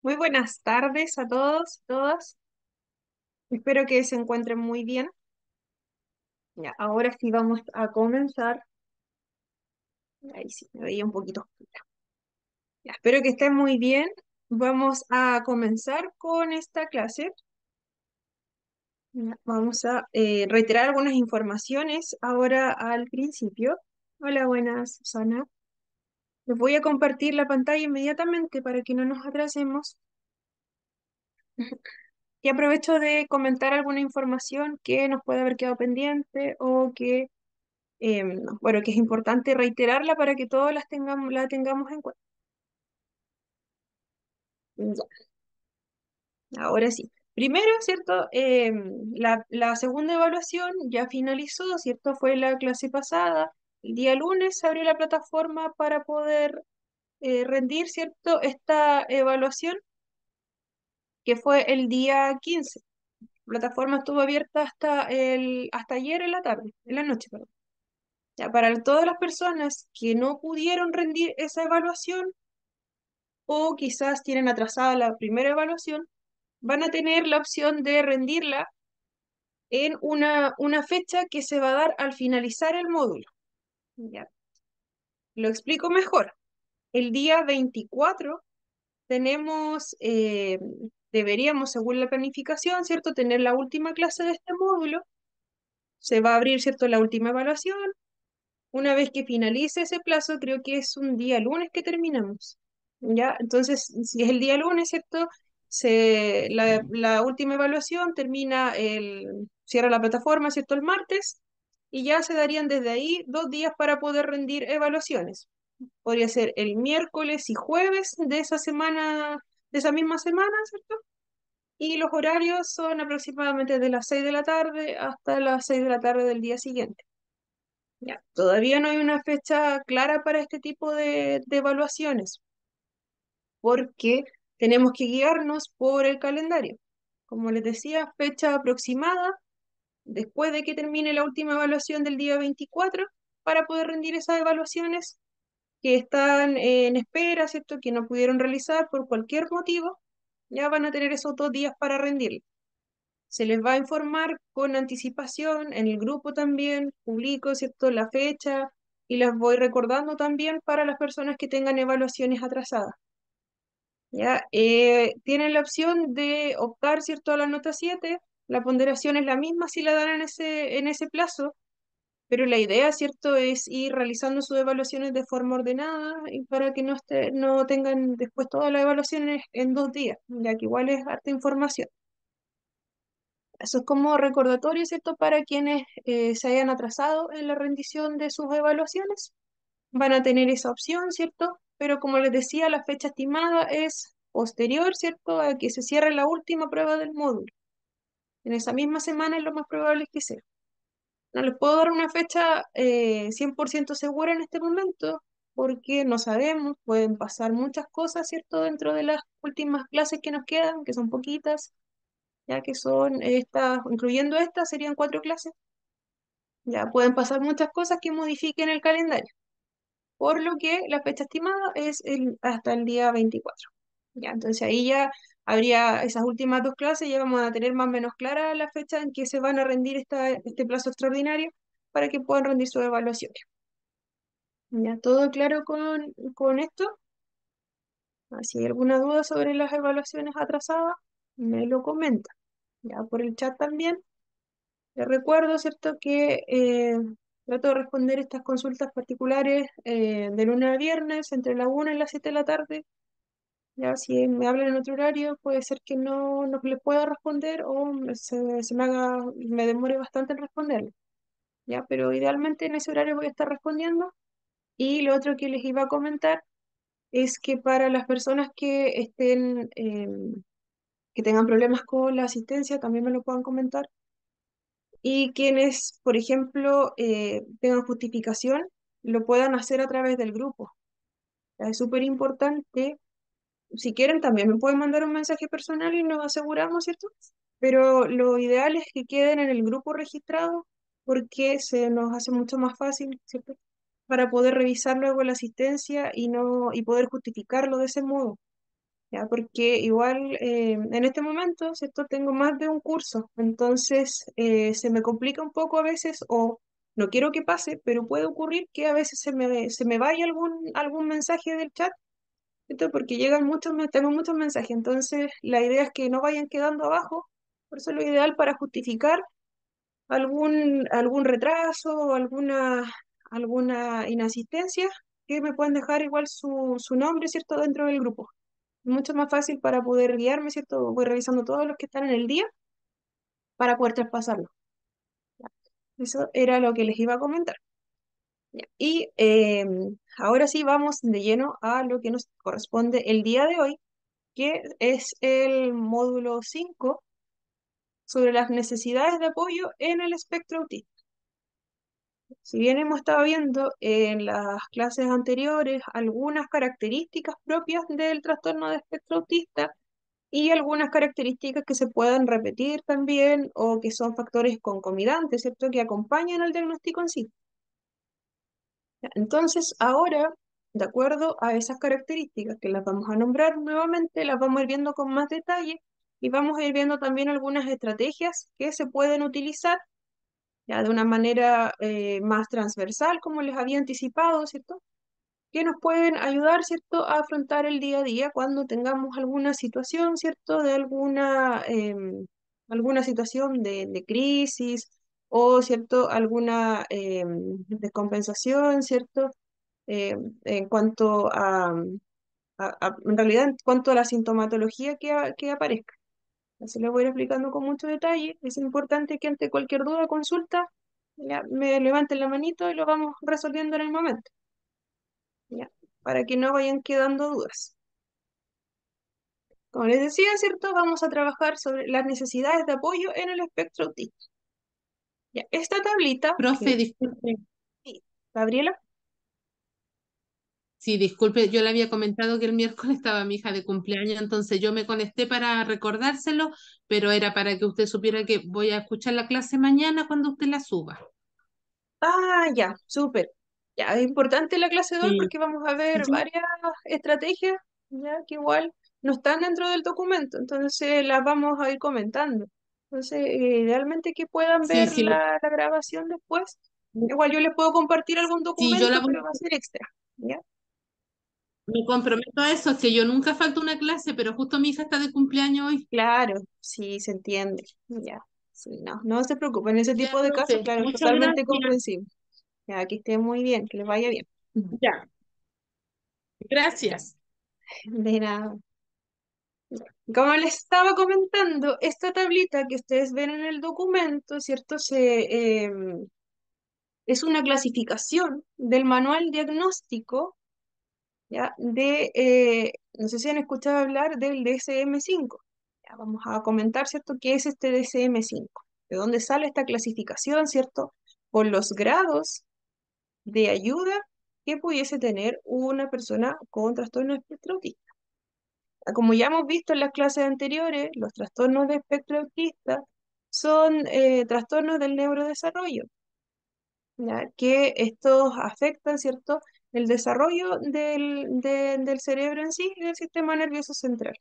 Muy buenas tardes a todos, todas. Espero que se encuentren muy bien. Ya, ahora sí vamos a comenzar. Ahí sí, me veía un poquito oscura. Ya, espero que estén muy bien. Vamos a comenzar con esta clase. Ya, vamos a reiterar algunas informaciones ahora al principio. Hola, buenas, Susana. Les voy a compartir la pantalla inmediatamente para que no nos atrasemos. Y aprovecho de comentar alguna información que nos puede haber quedado pendiente o que bueno, que es importante reiterarla para que todos la tengamos en cuenta. Ya, ahora sí. Primero, ¿cierto? La segunda evaluación ya finalizó, ¿cierto? Fue la clase pasada. El día lunes se abrió la plataforma para poder rendir, ¿cierto? Esta evaluación, que fue el día 15. La plataforma estuvo abierta hasta ayer en la tarde, en la noche, perdón. Ya, para todas las personas que no pudieron rendir esa evaluación, o quizás tienen atrasada la primera evaluación, van a tener la opción de rendirla en una fecha que se va a dar al finalizar el módulo. Ya, lo explico mejor. El día 24 tenemos, deberíamos, según la planificación, ¿cierto?, tener la última clase de este módulo. Se va a abrir, ¿cierto?, la última evaluación. Una vez que finalice ese plazo, creo que es un día lunes que terminamos. ¿Ya? Entonces, si es el día lunes, ¿cierto? La última evaluación cierra la plataforma, ¿cierto? El martes, y ya se darían desde ahí 2 días para poder rendir evaluaciones. Podría ser el miércoles y jueves de esa semana, de esa misma semana, ¿cierto? Y los horarios son aproximadamente de las 6 de la tarde hasta las 6 de la tarde del día siguiente. Ya, todavía no hay una fecha clara para este tipo de evaluaciones, porque tenemos que guiarnos por el calendario. Como les decía, fecha aproximada después de que termine la última evaluación del día 24 para poder rendir esas evaluaciones que están en espera, ¿cierto? Que no pudieron realizar por cualquier motivo, ya van a tener esos 2 días para rendir. Se les va a informar con anticipación, en el grupo también, publico, ¿cierto?, la fecha y las voy recordando también para las personas que tengan evaluaciones atrasadas. ¿Ya? Tienen la opción de optar, ¿cierto?, a la nota 7. La ponderación es la misma si la dan en ese plazo, pero la idea, ¿cierto?, es ir realizando sus evaluaciones de forma ordenada y para que no tengan después todas las evaluaciones en 2 días, ya que igual es harta información. Eso es como recordatorio, ¿cierto? Para quienes se hayan atrasado en la rendición de sus evaluaciones. Van a tener esa opción, ¿cierto? Pero como les decía, la fecha estimada es posterior, ¿cierto?, a que se cierre la última prueba del módulo. En esa misma semana es lo más probable que sea. No les puedo dar una fecha 100% segura en este momento, porque no sabemos, pueden pasar muchas cosas, ¿cierto?, dentro de las últimas clases que nos quedan, que son poquitas, ya que son estas, incluyendo estas, serían 4 clases. Ya pueden pasar muchas cosas que modifiquen el calendario, por lo que la fecha estimada es hasta el día 24. Ya, entonces ahí ya habría esas últimas 2 clases, ya vamos a tener más o menos clara la fecha en que se van a rendir este plazo extraordinario para que puedan rendir sus evaluaciones. Ya, ¿todo claro con esto? Si hay alguna duda sobre las evaluaciones atrasadas, me lo comenta. Ya por el chat también. Les recuerdo, ¿cierto?, que trato de responder estas consultas particulares de lunes a viernes entre la 1 y las 7 de la tarde. Ya si me hablan en otro horario, puede ser que no les pueda responder o me demore bastante en responderle. Ya, pero idealmente en ese horario voy a estar respondiendo. Y lo otro que les iba a comentar es que para las personas que tengan problemas con la asistencia, también me lo puedan comentar. Y quienes, por ejemplo, tengan justificación, lo puedan hacer a través del grupo. Es súper importante. Si quieren, también me pueden mandar un mensaje personal y nos aseguramos, ¿cierto? Pero lo ideal es que queden en el grupo registrado porque se nos hace mucho más fácil, ¿cierto?, para poder revisar luego la asistencia y poder justificarlo de ese modo. ¿ya? Porque igual en este momento, ¿cierto? Tengo más de un curso, entonces se me complica un poco a veces o no quiero que pase, pero puede ocurrir que a veces se me vaya algún mensaje del chat, ¿cierto? Porque llegan tengo muchos mensajes, entonces la idea es que no vayan quedando abajo, por eso es lo ideal para justificar algún retraso o alguna inasistencia, que me pueden dejar igual su nombre, ¿cierto? Dentro del grupo mucho más fácil para poder guiarme, ¿cierto? Voy revisando todos los que están en el día para poder traspasarlo. Eso era lo que les iba a comentar. Ya. Y ahora sí vamos de lleno a lo que nos corresponde el día de hoy, que es el módulo 5 sobre las necesidades de apoyo en el espectro autista. Si bien hemos estado viendo en las clases anteriores algunas características propias del trastorno de espectro autista, y algunas características que se puedan repetir también o que son factores concomitantes, ¿cierto? Que acompañan al diagnóstico en sí. Ya, entonces, ahora, de acuerdo a esas características que las vamos a nombrar nuevamente, las vamos a ir viendo con más detalle y vamos a ir viendo también algunas estrategias que se pueden utilizar ya de una manera más transversal, como les había anticipado, ¿cierto? Que nos pueden ayudar, ¿cierto?, a afrontar el día a día cuando tengamos alguna situación, ¿cierto?, de alguna situación de crisis o, ¿cierto?, alguna descompensación, ¿cierto?, en cuanto en realidad, en cuanto a la sintomatología que aparezca. Así lo voy a ir explicando con mucho detalle. Es importante que ante cualquier duda o consulta, ya, me levanten la manito y lo vamos resolviendo en el momento. ¿Ya? Para que no vayan quedando dudas. Como les decía, ¿cierto? Vamos a trabajar sobre las necesidades de apoyo en el espectro autista. Ya, esta tablita, Profe, que disculpe. sí, Gabriela, Sí, disculpe, yo le había comentado que el miércoles estaba mi hija de cumpleaños, entonces yo me conecté para recordárselo, pero era para que usted supiera que voy a escuchar la clase mañana cuando usted la suba. ya, súper. Ya, es importante la clase de hoy Sí, porque vamos a ver sí, varias estrategias, ya, que igual no están dentro del documento, entonces las vamos a ir comentando. Entonces, idealmente que puedan sí, ver sí, la grabación después. Igual yo les puedo compartir algún sí, yo la documento, voy pero va a ser extra, ¿ya? me comprometo a eso, es que yo nunca falto una clase, pero justo mi hija está de cumpleaños hoy. Claro, sí, se entiende. Ya, sí, no se preocupen. En ese Ya, tipo de casos, profe, claro, es muchas totalmente gracias. comprensible. Ya, que esté muy bien, que les vaya bien. Ujú. Ya, gracias. De nada. Como les estaba comentando, esta tablita que ustedes ven en el documento, ¿cierto? Es una clasificación del manual diagnóstico, ¿ya? No sé si han escuchado hablar del DSM-5. Ya, vamos a comentar, ¿cierto? ¿Qué es este DSM-5? ¿De dónde sale esta clasificación, ¿cierto? Por los grados de ayuda que pudiese tener una persona con trastorno de espectro autista. Como ya hemos visto en las clases anteriores, los trastornos de espectro autista son trastornos del neurodesarrollo, ¿ya? Que estos afectan, ¿cierto?, el desarrollo del cerebro en sí y del sistema nervioso central.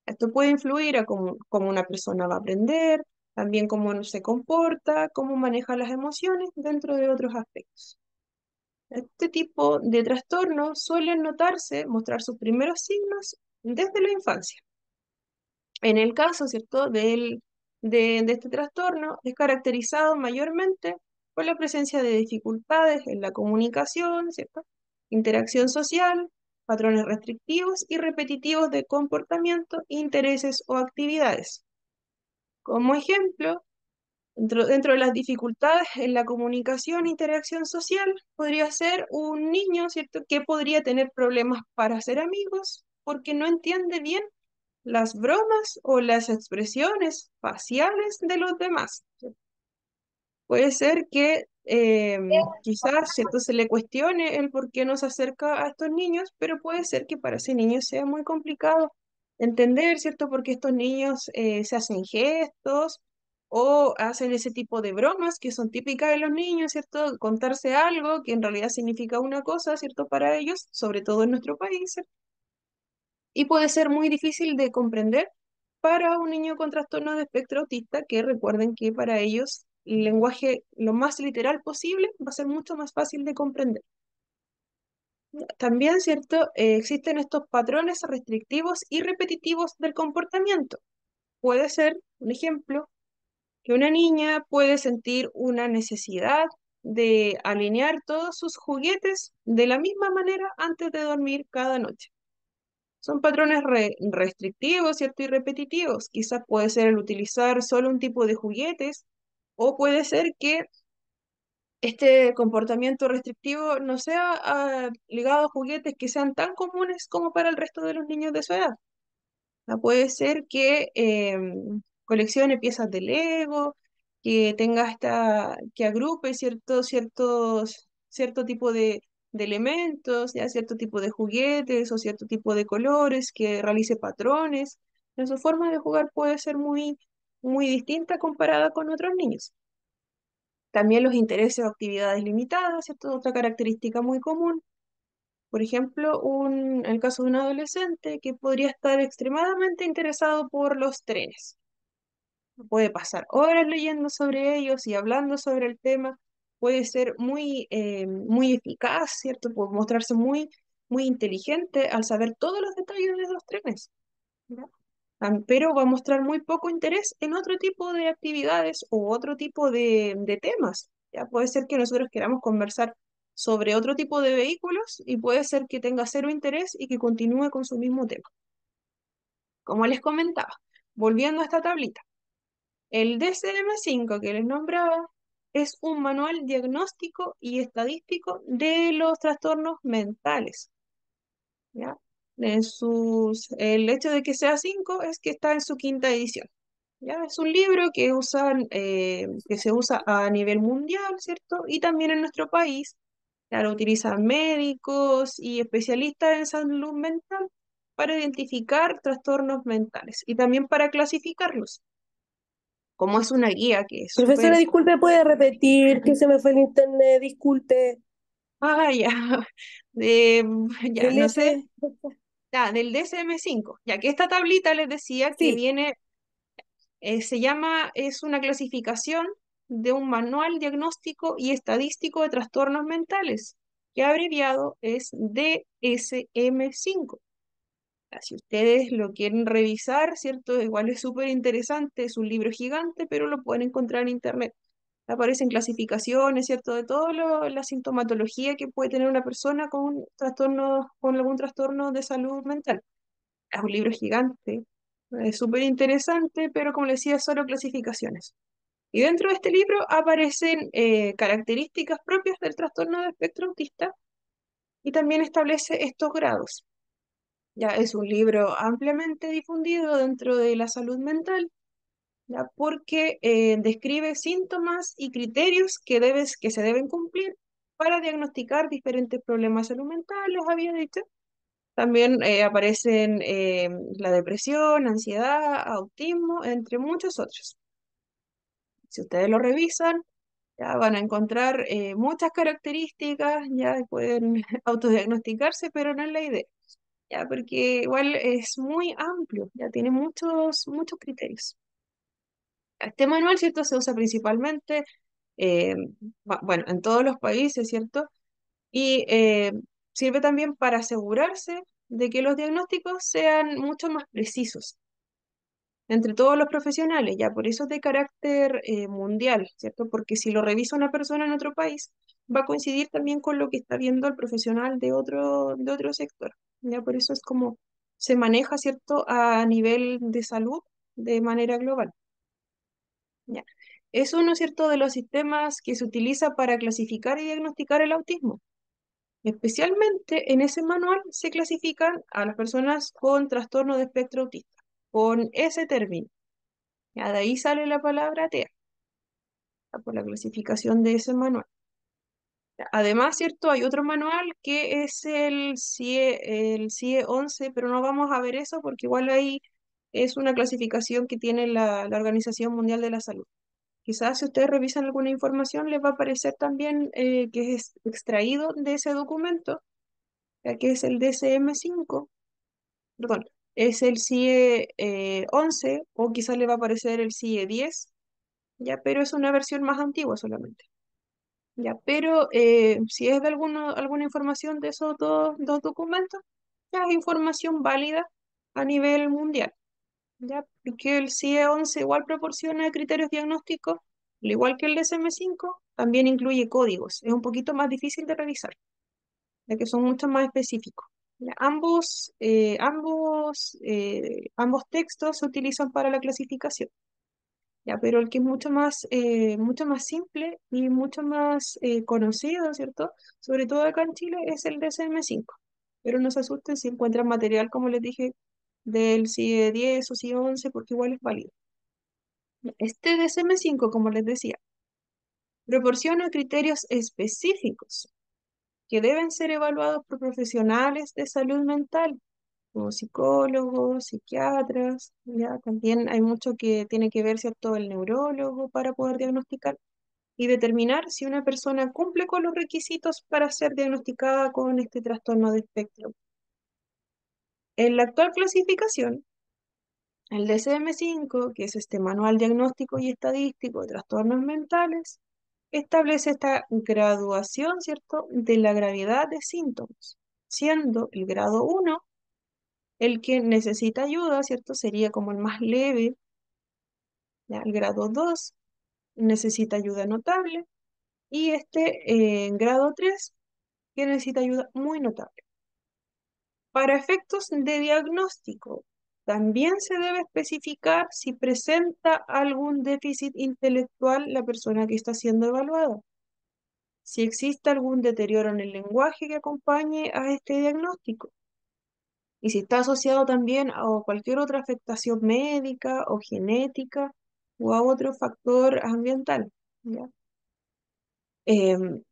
Esto puede influir a cómo una persona va a aprender, también cómo se comporta, cómo maneja las emociones, dentro de otros aspectos. Este tipo de trastornos suelen mostrar sus primeros signos desde la infancia. En el caso, ¿cierto?, de este trastorno, es caracterizado mayormente por la presencia de dificultades en la comunicación, ¿cierto?, interacción social, patrones restrictivos y repetitivos de comportamiento, intereses o actividades. Como ejemplo, dentro de las dificultades en la comunicación e interacción social, podría ser un niño, ¿cierto?, que podría tener problemas para hacer amigos porque no entiende bien las bromas o las expresiones faciales de los demás. Puede ser que quizás, ¿cierto?, se le cuestione el por qué no se acerca a estos niños, pero puede ser que para ese niño sea muy complicado entender, ¿cierto?, porque estos niños se hacen gestos o hacen ese tipo de bromas que son típicas de los niños, ¿cierto? Contarse algo que en realidad significa una cosa, ¿cierto?, para ellos, sobre todo en nuestro país, ¿cierto? y puede ser muy difícil de comprender para un niño con trastorno de espectro autista, que recuerden que para ellos el lenguaje lo más literal posible va a ser mucho más fácil de comprender. También, ¿cierto? Existen estos patrones restrictivos y repetitivos del comportamiento. Puede ser, un ejemplo, que una niña puede sentir una necesidad de alinear todos sus juguetes de la misma manera antes de dormir cada noche. Son patrones restrictivos, ¿cierto? Y repetitivos. Quizás puede ser el utilizar solo un tipo de juguetes o puede ser que este comportamiento restrictivo no sea ligado a juguetes que sean tan comunes como para el resto de los niños de su edad. Puede ser que coleccione piezas de Lego, que tenga que agrupe cierto tipo de elementos, ya cierto tipo de juguetes o cierto tipo de colores, que realice patrones. Su forma de jugar puede ser muy distinta comparada con otros niños. También los intereses o actividades limitadas, ¿cierto? Otra característica muy común. Por ejemplo, el caso de un adolescente que podría estar extremadamente interesado por los trenes. Puede pasar horas leyendo sobre ellos y hablando sobre el tema. Puede ser muy eficaz, ¿cierto? Puede mostrarse muy inteligente al saber todos los detalles de los trenes. ¿Ya? Pero va a mostrar muy poco interés en otro tipo de actividades o otro tipo de temas. Ya puede ser que nosotros queramos conversar sobre otro tipo de vehículos y puede ser que tenga cero interés y que continúe con su mismo tema. Como les comentaba, volviendo a esta tablita, el DSM-5 que les nombraba es un manual diagnóstico y estadístico de los trastornos mentales. ¿Ya? El hecho de que sea 5 es que está en su quinta edición. ¿Ya? Es un libro que se usa a nivel mundial, ¿cierto? Y también en nuestro país. Ya lo utilizan médicos y especialistas en salud mental para identificar trastornos mentales y también para clasificarlos. Como es una guía que es Profesora, súper... disculpe, ¿puede repetir que se me fue el internet? Disculpe. Ah, ya. De, ya, no sé. Delete. Ya, del DSM-5. Ya que esta tablita les decía que Sí, viene es una clasificación de un manual diagnóstico y estadístico de trastornos mentales, que abreviado es DSM-5. Si ustedes lo quieren revisar, ¿cierto? Igual es súper interesante, es un libro gigante, pero lo pueden encontrar en internet. Aparecen clasificaciones, ¿cierto? De toda la sintomatología que puede tener una persona con algún trastorno de salud mental. Es un libro gigante, es súper interesante, pero como les decía, solo clasificaciones. Y dentro de este libro aparecen características propias del trastorno de espectro autista y también establece estos grados. Ya es un libro ampliamente difundido dentro de la salud mental, ya porque describe síntomas y criterios que se deben cumplir para diagnosticar diferentes problemas de salud mental, los había dicho. También aparecen la depresión, ansiedad, autismo, entre muchos otros. Si ustedes lo revisan, ya van a encontrar muchas características, ya pueden autodiagnosticarse, pero no es la idea, ya porque igual es muy amplio, ya tiene muchos criterios. Este manual, ¿cierto? Se usa principalmente, eh, bueno, en todos los países, ¿cierto? Y sirve también para asegurarse de que los diagnósticos sean mucho más precisos entre todos los profesionales, ya por eso es de carácter mundial, ¿cierto? Porque si lo revisa una persona en otro país, va a coincidir también con lo que está viendo el profesional de otro sector, ya por eso es como se maneja, ¿cierto? A nivel de salud de manera global, ya. Es uno, ¿cierto?, de los sistemas que se utiliza para clasificar y diagnosticar el autismo. Especialmente en ese manual se clasifican a las personas con trastorno de espectro autista, con ese término. Ya de ahí sale la palabra TEA, ya, por la clasificación de ese manual. Ya, además, ¿cierto? Hay otro manual que es el CIE 11, pero no vamos a ver eso porque igual ahí es una clasificación que tiene la Organización Mundial de la Salud. Quizás si ustedes revisan alguna información les va a aparecer también que es extraído de ese documento, ya que es el DSM-5, perdón, es el CIE 11 o quizás le va a aparecer el CIE 10, ya, pero es una versión más antigua solamente. Ya, pero si es de alguna información de esos dos documentos, ya es información válida a nivel mundial. Ya, porque el CIE 11 igual proporciona criterios diagnósticos, al igual que el DSM-5, también incluye códigos. Es un poquito más difícil de revisar, ya que son mucho más específicos. Ya, ambos textos se utilizan para la clasificación. Ya, pero el que es mucho más simple y mucho más conocido, ¿cierto? Sobre todo acá en Chile, es el DSM-5. Pero no se asusten si encuentran material, como les dije, del CIE 10 o CIE 11, porque igual es válido. Este DSM-5, como les decía, proporciona criterios específicos que deben ser evaluados por profesionales de salud mental, como psicólogos, psiquiatras, ya también hay mucho que tiene que ver, ¿cierto?, el neurólogo para poder diagnosticar y determinar si una persona cumple con los requisitos para ser diagnosticada con este trastorno de espectro. En la actual clasificación, el DSM-5, que es este Manual Diagnóstico y Estadístico de Trastornos Mentales, establece esta graduación, ¿cierto?, de la gravedad de síntomas, siendo el grado 1 el que necesita ayuda, ¿cierto? Sería como el más leve. Ya, el grado 2 necesita ayuda notable y en grado 3 que necesita ayuda muy notable. Para efectos de diagnóstico, también se debe especificar si presenta algún déficit intelectual la persona que está siendo evaluada, si existe algún deterioro en el lenguaje que acompañe a este diagnóstico y si está asociado también a cualquier otra afectación médica o genética o a otro factor ambiental, ¿ya? Em,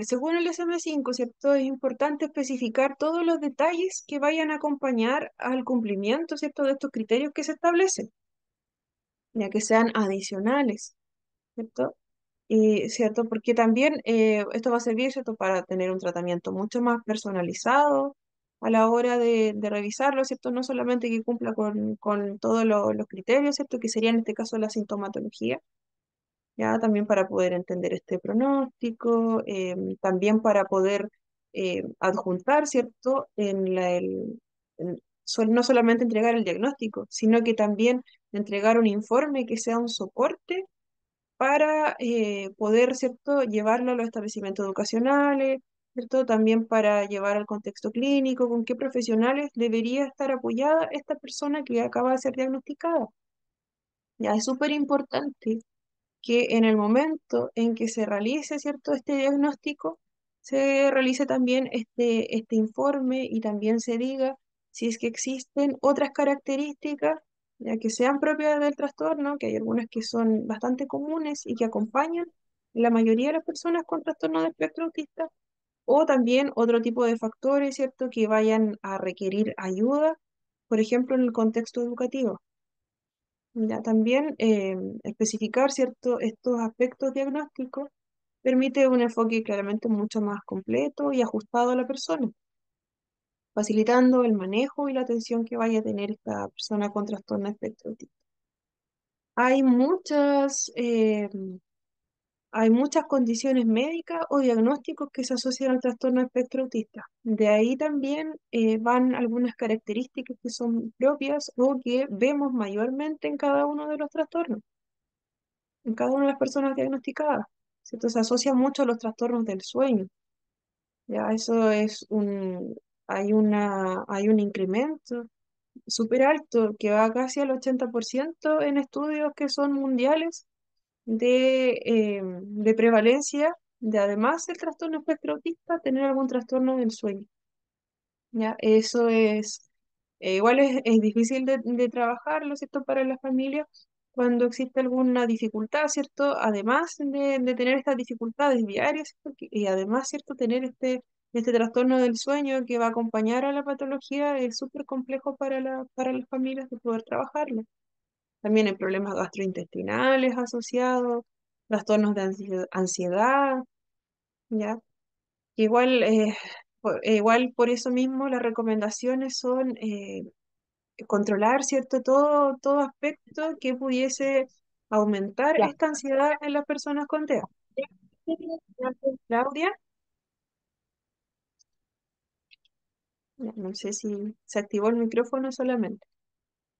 según el SM5, ¿cierto? Es importante especificar todos los detalles que vayan a acompañar al cumplimiento, ¿cierto?, de estos criterios que se establecen, ya que sean adicionales, ¿cierto? Y, ¿cierto? Porque también esto va a servir, ¿cierto?, para tener un tratamiento mucho más personalizado a la hora de revisarlo, ¿cierto? No solamente que cumpla con todos los criterios, ¿cierto?, que sería en este caso la sintomatología, ya también para poder entender este pronóstico, también para poder adjuntar, ¿cierto? No solamente entregar el diagnóstico, sino que también entregar un informe que sea un soporte para poder, ¿cierto?, llevarlo a los establecimientos educacionales, ¿cierto? También para llevar al contexto clínico, con qué profesionales debería estar apoyada esta persona que acaba de ser diagnosticada. Ya es súper importante que en el momento en que se realice, ¿cierto?, este diagnóstico, se realice también este informe y también se diga si es que existen otras características ya que sean propias del trastorno, que hay algunas que son bastante comunes y que acompañan la mayoría de las personas con trastorno de espectro autista, o también otro tipo de factores, ¿cierto?, que vayan a requerir ayuda, por ejemplo, en el contexto educativo. Ya también especificar, ¿cierto?, estos aspectos diagnósticos permite un enfoque claramente mucho más completo y ajustado a la persona, facilitando el manejo y la atención que vaya a tener esta persona con trastorno de espectro autista. Hay hay muchas condiciones médicas o diagnósticos que se asocian al trastorno de espectro autista. De ahí también van algunas características que son propias o que vemos mayormente en cada uno de los trastornos, en cada una de las personas diagnosticadas, ¿cierto? Se asocia mucho a los trastornos del sueño. Ya eso hay un incremento súper alto que va casi al 80% en estudios que son mundiales de prevalencia de, además del trastorno espectro autista, tener algún trastorno del sueño. ¿Ya? Eso igual es difícil de trabajarlo, ¿cierto?, para la familia cuando existe alguna dificultad, ¿cierto? Además de tener estas dificultades diarias, ¿cierto? Y además, ¿cierto?, tener este trastorno del sueño que va a acompañar a la patología es súper complejo para las familias de poder trabajarlo. También hay problemas gastrointestinales asociados, trastornos de ansiedad, ¿ya? Igual igual por eso mismo las recomendaciones son controlar, ¿cierto? Todo aspecto que pudiese aumentar Ya. esta ansiedad en las personas con TEA. Claudia, no sé si se activó el micrófono solamente.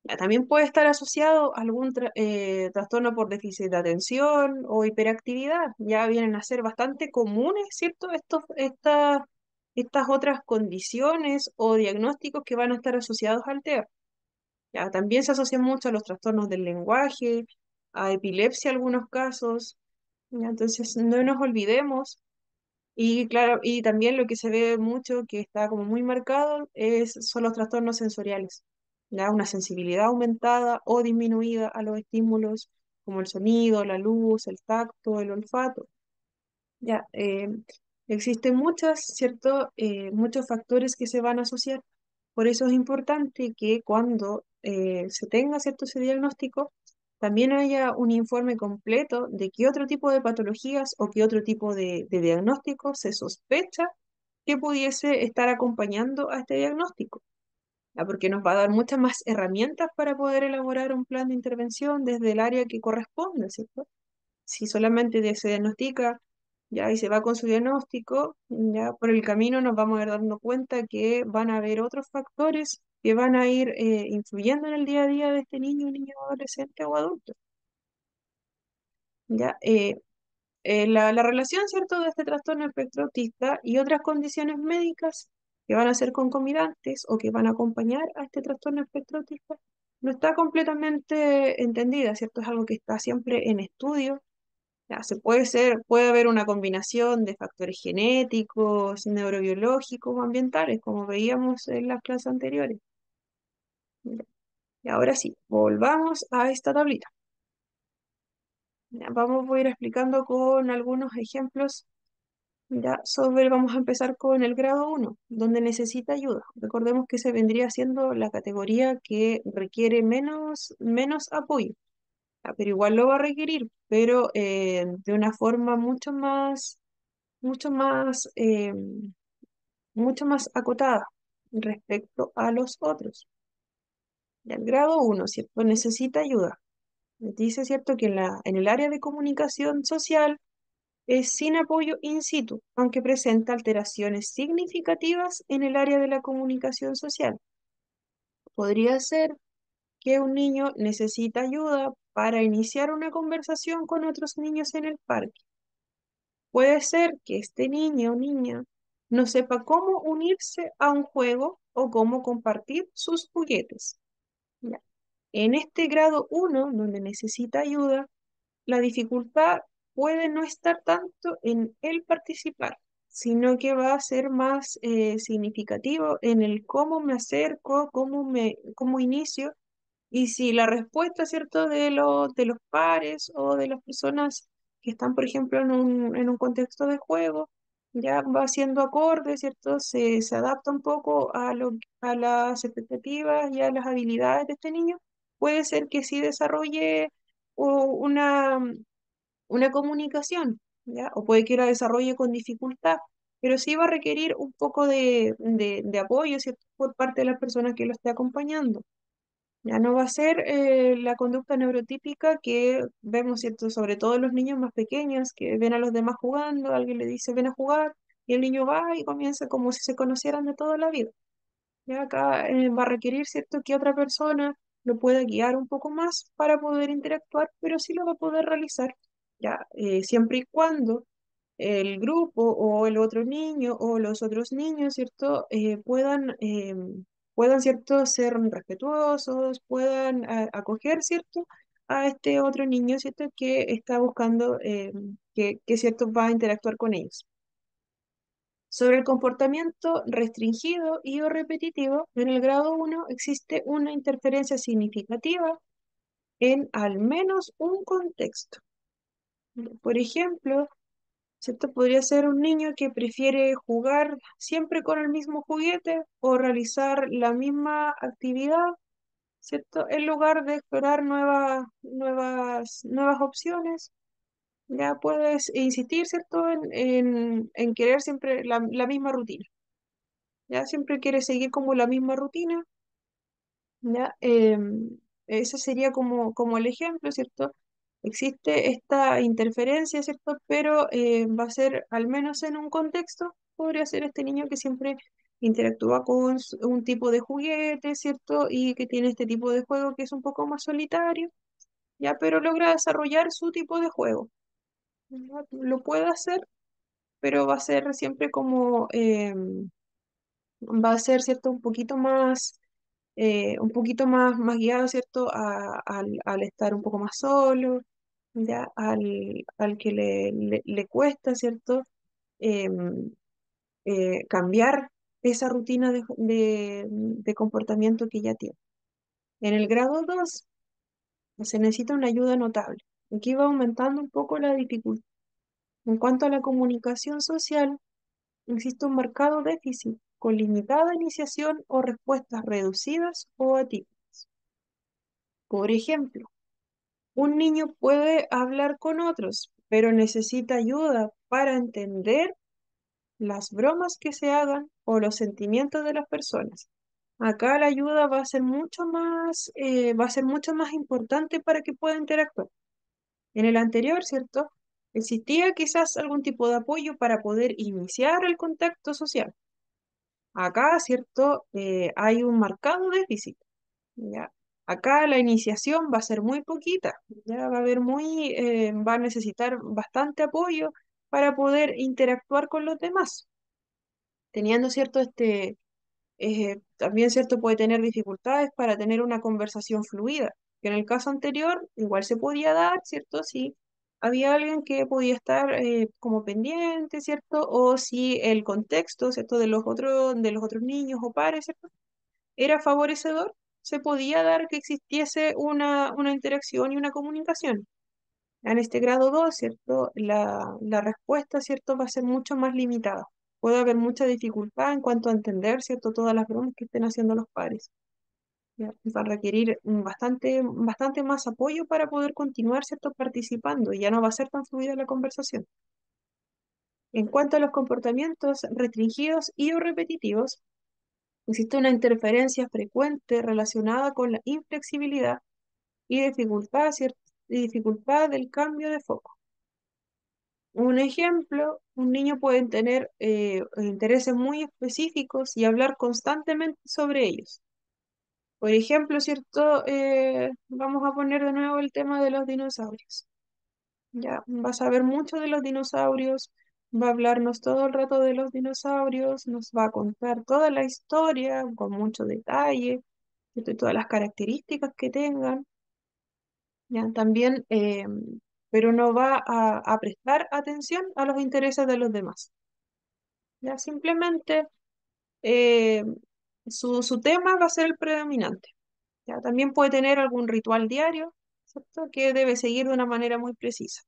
Ya, también puede estar asociado a algún trastorno por déficit de atención o hiperactividad. Ya vienen a ser bastante comunes, ¿cierto? Estas otras condiciones o diagnósticos que van a estar asociados al TEA. Ya, también se asocian mucho a los trastornos del lenguaje, a epilepsia en algunos casos. Ya, entonces, no nos olvidemos. Y claro, y también lo que se ve mucho, que está como muy marcado, son los trastornos sensoriales. ¿Ya? Una sensibilidad aumentada o disminuida a los estímulos como el sonido, la luz, el tacto, el olfato. Ya, existen ¿cierto? Muchos factores que se van a asociar. Por eso es importante que cuando se tenga, ¿cierto? Ese diagnóstico, también haya un informe completo de qué otro tipo de patologías o qué otro tipo de diagnóstico se sospecha que pudiese estar acompañando a este diagnóstico. ¿Ya? Porque nos va a dar muchas más herramientas para poder elaborar un plan de intervención desde el área que corresponde, ¿cierto? Si solamente se diagnostica, ya, y se va con su diagnóstico, ya por el camino nos vamos a ir dando cuenta que van a haber otros factores que van a ir influyendo en el día a día de este niño, adolescente o adulto. Ya, la relación, ¿cierto?, de este trastorno espectro autista y otras condiciones médicas que van a ser concomitantes o que van a acompañar a este trastorno espectro autista no está completamente entendida, ¿cierto? Es algo que está siempre en estudio. Ya, puede haber una combinación de factores genéticos, neurobiológicos o ambientales, como veíamos en las clases anteriores. Ya, y ahora sí, volvamos a esta tablita. Ya, voy a ir explicando con algunos ejemplos. Ya vamos a empezar con el grado 1, donde necesita ayuda. Recordemos que se vendría siendo la categoría que requiere menos apoyo. Ya, pero igual lo va a requerir, pero de una forma mucho más, eh, mucho más acotada respecto a los otros. Ya el grado 1, ¿cierto? Necesita ayuda. Dice, ¿cierto?, que en el área de comunicación social es sin apoyo in situ, aunque presenta alteraciones significativas en el área de la comunicación social. Podría ser que un niño necesita ayuda para iniciar una conversación con otros niños en el parque. Puede ser que este niño o niña no sepa cómo unirse a un juego o cómo compartir sus juguetes. Ya. En este grado 1, donde necesita ayuda, la dificultad puede no estar tanto en el participar, sino que va a ser más significativo en el cómo me acerco, cómo inicio, y si la respuesta, ¿cierto?, de los pares o de las personas que están, por ejemplo, en un contexto de juego, ya va siendo acorde, ¿cierto? Se adapta un poco a las expectativas y a las habilidades de este niño, puede ser que sí desarrolle una, una comunicación, ¿ya? O puede que la desarrolle con dificultad, pero sí va a requerir un poco de apoyo, ¿cierto?, por parte de las personas que lo esté acompañando. Ya no va a ser la conducta neurotípica que vemos, ¿cierto? Sobre todo en los niños más pequeños que ven a los demás jugando, alguien le dice ven a jugar y el niño va y comienza como si se conocieran de toda la vida. Ya acá va a requerir, ¿cierto?, que otra persona lo pueda guiar un poco más para poder interactuar, pero sí lo va a poder realizar, ya siempre y cuando el grupo o el otro niño o los otros niños, ¿cierto? Puedan, ¿cierto?, ser respetuosos, puedan acoger, ¿cierto?, a este otro niño, ¿cierto?, que está buscando ¿cierto?, va a interactuar con ellos. Sobre el comportamiento restringido y o repetitivo, en el grado 1 existe una interferencia significativa en al menos un contexto. Por ejemplo, ¿cierto? Podría ser un niño que prefiere jugar siempre con el mismo juguete o realizar la misma actividad, ¿cierto? En lugar de explorar nuevas opciones. Ya puedes insistir, ¿cierto?, en querer siempre la misma rutina. ya siempre quiere seguir como la misma rutina, ya, ese sería como el ejemplo, ¿cierto? Existe esta interferencia, ¿cierto? Pero va a ser, al menos en un contexto, podría ser este niño que siempre interactúa con un tipo de juguete, ¿cierto? Y que tiene este tipo de juego que es un poco más solitario, ¿ya? Pero logra desarrollar su tipo de juego. ¿Ya? Lo puede hacer, pero va a ser siempre como, va a ser, ¿cierto? Un poquito más guiado, ¿cierto? Al estar un poco más solo, ya al que le cuesta, ¿cierto? Em, Cambiar esa rutina de comportamiento que ya tiene. En el grado 2 se necesita una ayuda notable. Aquí va aumentando un poco la dificultad. En cuanto a la comunicación social, existe un marcado déficit con limitada iniciación o respuestas reducidas o atípicas. Por ejemplo, un niño puede hablar con otros, pero necesita ayuda para entender las bromas que se hagan o los sentimientos de las personas. Acá la ayuda va a ser mucho más importante para que pueda interactuar. En el anterior, ¿cierto? Existía quizás algún tipo de apoyo para poder iniciar el contacto social. Acá, ¿cierto? Hay un marcado déficit. ¿Ya? Acá la iniciación va a ser muy poquita, ya va a haber va a necesitar bastante apoyo para poder interactuar con los demás, teniendo cierto también cierto puede tener dificultades para tener una conversación fluida, que en el caso anterior igual se podía dar, ¿cierto? Si había alguien que podía estar como pendiente, ¿cierto? O si el contexto, ¿cierto? De los otros niños o pares, ¿cierto? Era favorecedor, se podía dar que existiese una interacción y una comunicación. En este grado 2, ¿cierto? La respuesta, ¿cierto? Va a ser mucho más limitada. Puede haber mucha dificultad en cuanto a entender, ¿cierto? Todas las bromas que estén haciendo los padres. ¿Ya? Va a requerir bastante más apoyo para poder continuar, ¿cierto? Participando y ya no va a ser tan fluida la conversación. En cuanto a los comportamientos restringidos y o repetitivos, existe una interferencia frecuente relacionada con la inflexibilidad y dificultad del cambio de foco. Un ejemplo, un niño puede tener intereses muy específicos y hablar constantemente sobre ellos. Por ejemplo, ¿cierto? Vamos a poner de nuevo el tema de los dinosaurios. Ya, va a saber mucho de los dinosaurios, va a hablarnos todo el rato de los dinosaurios, nos va a contar toda la historia con mucho detalle, ¿cierto? Y todas las características que tengan. Ya, también, pero no va a prestar atención a los intereses de los demás. Ya, simplemente eh, su tema va a ser el predominante. Ya, también puede tener algún ritual diario, ¿cierto? Que debe seguir de una manera muy precisa.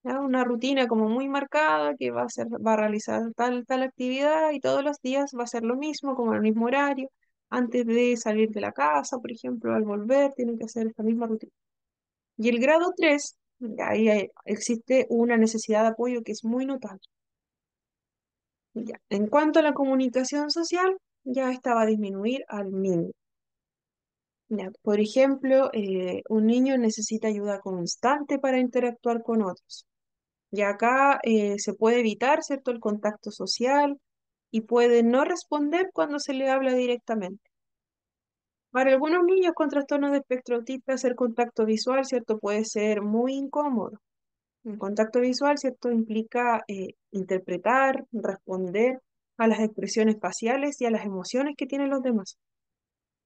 ¿Ya? Una rutina como muy marcada que va a realizar tal actividad y todos los días va a ser lo mismo, como el mismo horario. Antes de salir de la casa, por ejemplo, al volver, tienen que hacer esta misma rutina. Y el grado 3 ahí existe una necesidad de apoyo que es muy notable. Ya. En cuanto a la comunicación social, ya esta va a disminuir al mínimo. Ya. Por ejemplo, un niño necesita ayuda constante para interactuar con otros. Y acá se puede evitar, ¿cierto?, el contacto social y puede no responder cuando se le habla directamente. Para algunos niños con trastornos de espectro autista, hacer contacto visual, ¿cierto?, puede ser muy incómodo. El contacto visual, ¿cierto?, implica interpretar, responder a las expresiones faciales y a las emociones que tienen los demás,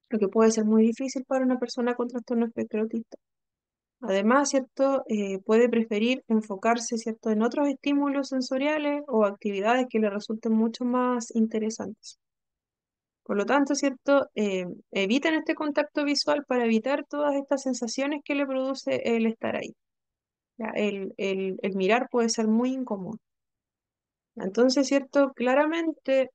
lo que puede ser muy difícil para una persona con trastorno espectro autista. Además, ¿cierto?, puede preferir enfocarse, ¿cierto?, en otros estímulos sensoriales o actividades que le resulten mucho más interesantes. Por lo tanto, ¿cierto?, eviten este contacto visual para evitar todas estas sensaciones que le produce el estar ahí. Ya, el mirar puede ser muy incómodo. Entonces, ¿cierto? Claramente,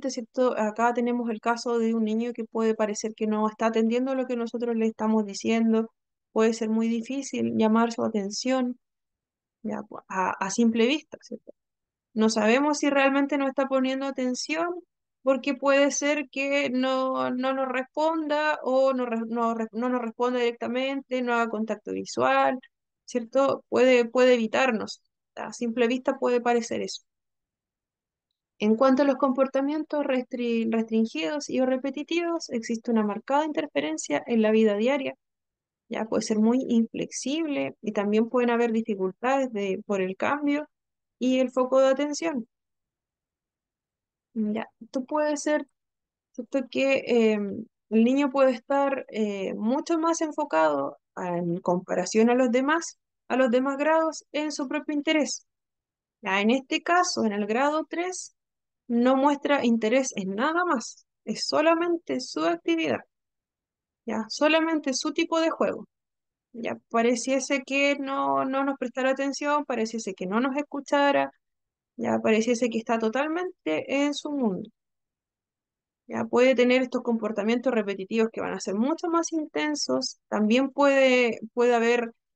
¿cierto? Acá tenemos el caso de un niño que puede parecer que no está atendiendo lo que nosotros le estamos diciendo. Puede ser muy difícil llamar su atención, ya, a simple vista, ¿cierto? No sabemos si realmente nos está poniendo atención, porque puede ser que no nos responda o no nos responda directamente, no haga contacto visual, ¿cierto? Puede evitarnos. A simple vista puede parecer eso. En cuanto a los comportamientos restringidos y o repetitivos, existe una marcada interferencia en la vida diaria. Ya puede ser muy inflexible y también pueden haber dificultades por el cambio y el foco de atención. Ya, esto puede ser, ¿cierto? Que el niño puede estar mucho más enfocado en comparación a los demás grados en su propio interés. Ya, en este caso, en el grado 3 no muestra interés en nada más, es solamente su actividad, ya, solamente su tipo de juego. Ya pareciese que no nos prestara atención, pareciese que no nos escuchara, ya pareciese que está totalmente en su mundo. Ya puede tener estos comportamientos repetitivos que van a ser mucho más intensos. También puede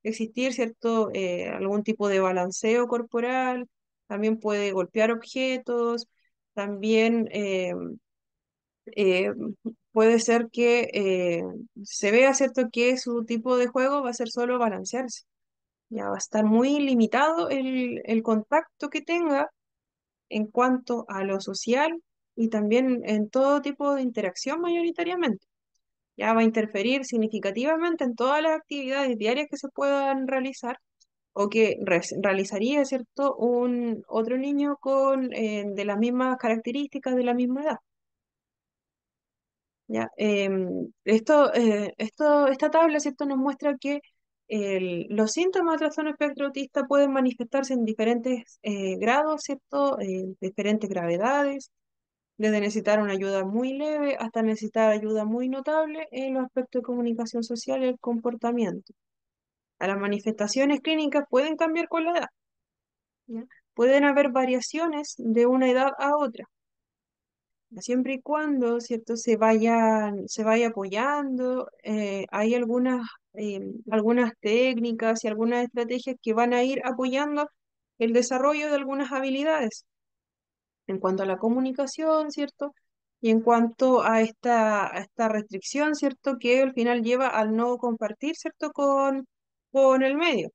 existir cierto algún tipo de balanceo corporal. También puede golpear objetos. También eh, puede ser que se vea cierto que su tipo de juego va a ser solo balancearse. Ya va a estar muy limitado el contacto que tenga en cuanto a lo social y también en todo tipo de interacción mayoritariamente. Ya va a interferir significativamente en todas las actividades diarias que se puedan realizar o que realizaría, ¿cierto?, un otro niño de las mismas características, de la misma edad. ¿Ya? Esta tabla, ¿cierto?, nos muestra que los síntomas de trastorno espectro autista pueden manifestarse en diferentes grados, ¿cierto?, diferentes gravedades, desde necesitar una ayuda muy leve hasta necesitar ayuda muy notable en los aspectos de comunicación social y el comportamiento. A las manifestaciones clínicas pueden cambiar con la edad, ¿ya? Pueden haber variaciones de una edad a otra siempre y cuando, ¿cierto?, se vaya apoyando, hay algunas técnicas y algunas estrategias que van a ir apoyando el desarrollo de algunas habilidades en cuanto a la comunicación, ¿cierto? Y en cuanto a esta restricción, ¿cierto?, que al final lleva al no compartir, ¿cierto?, con el medio.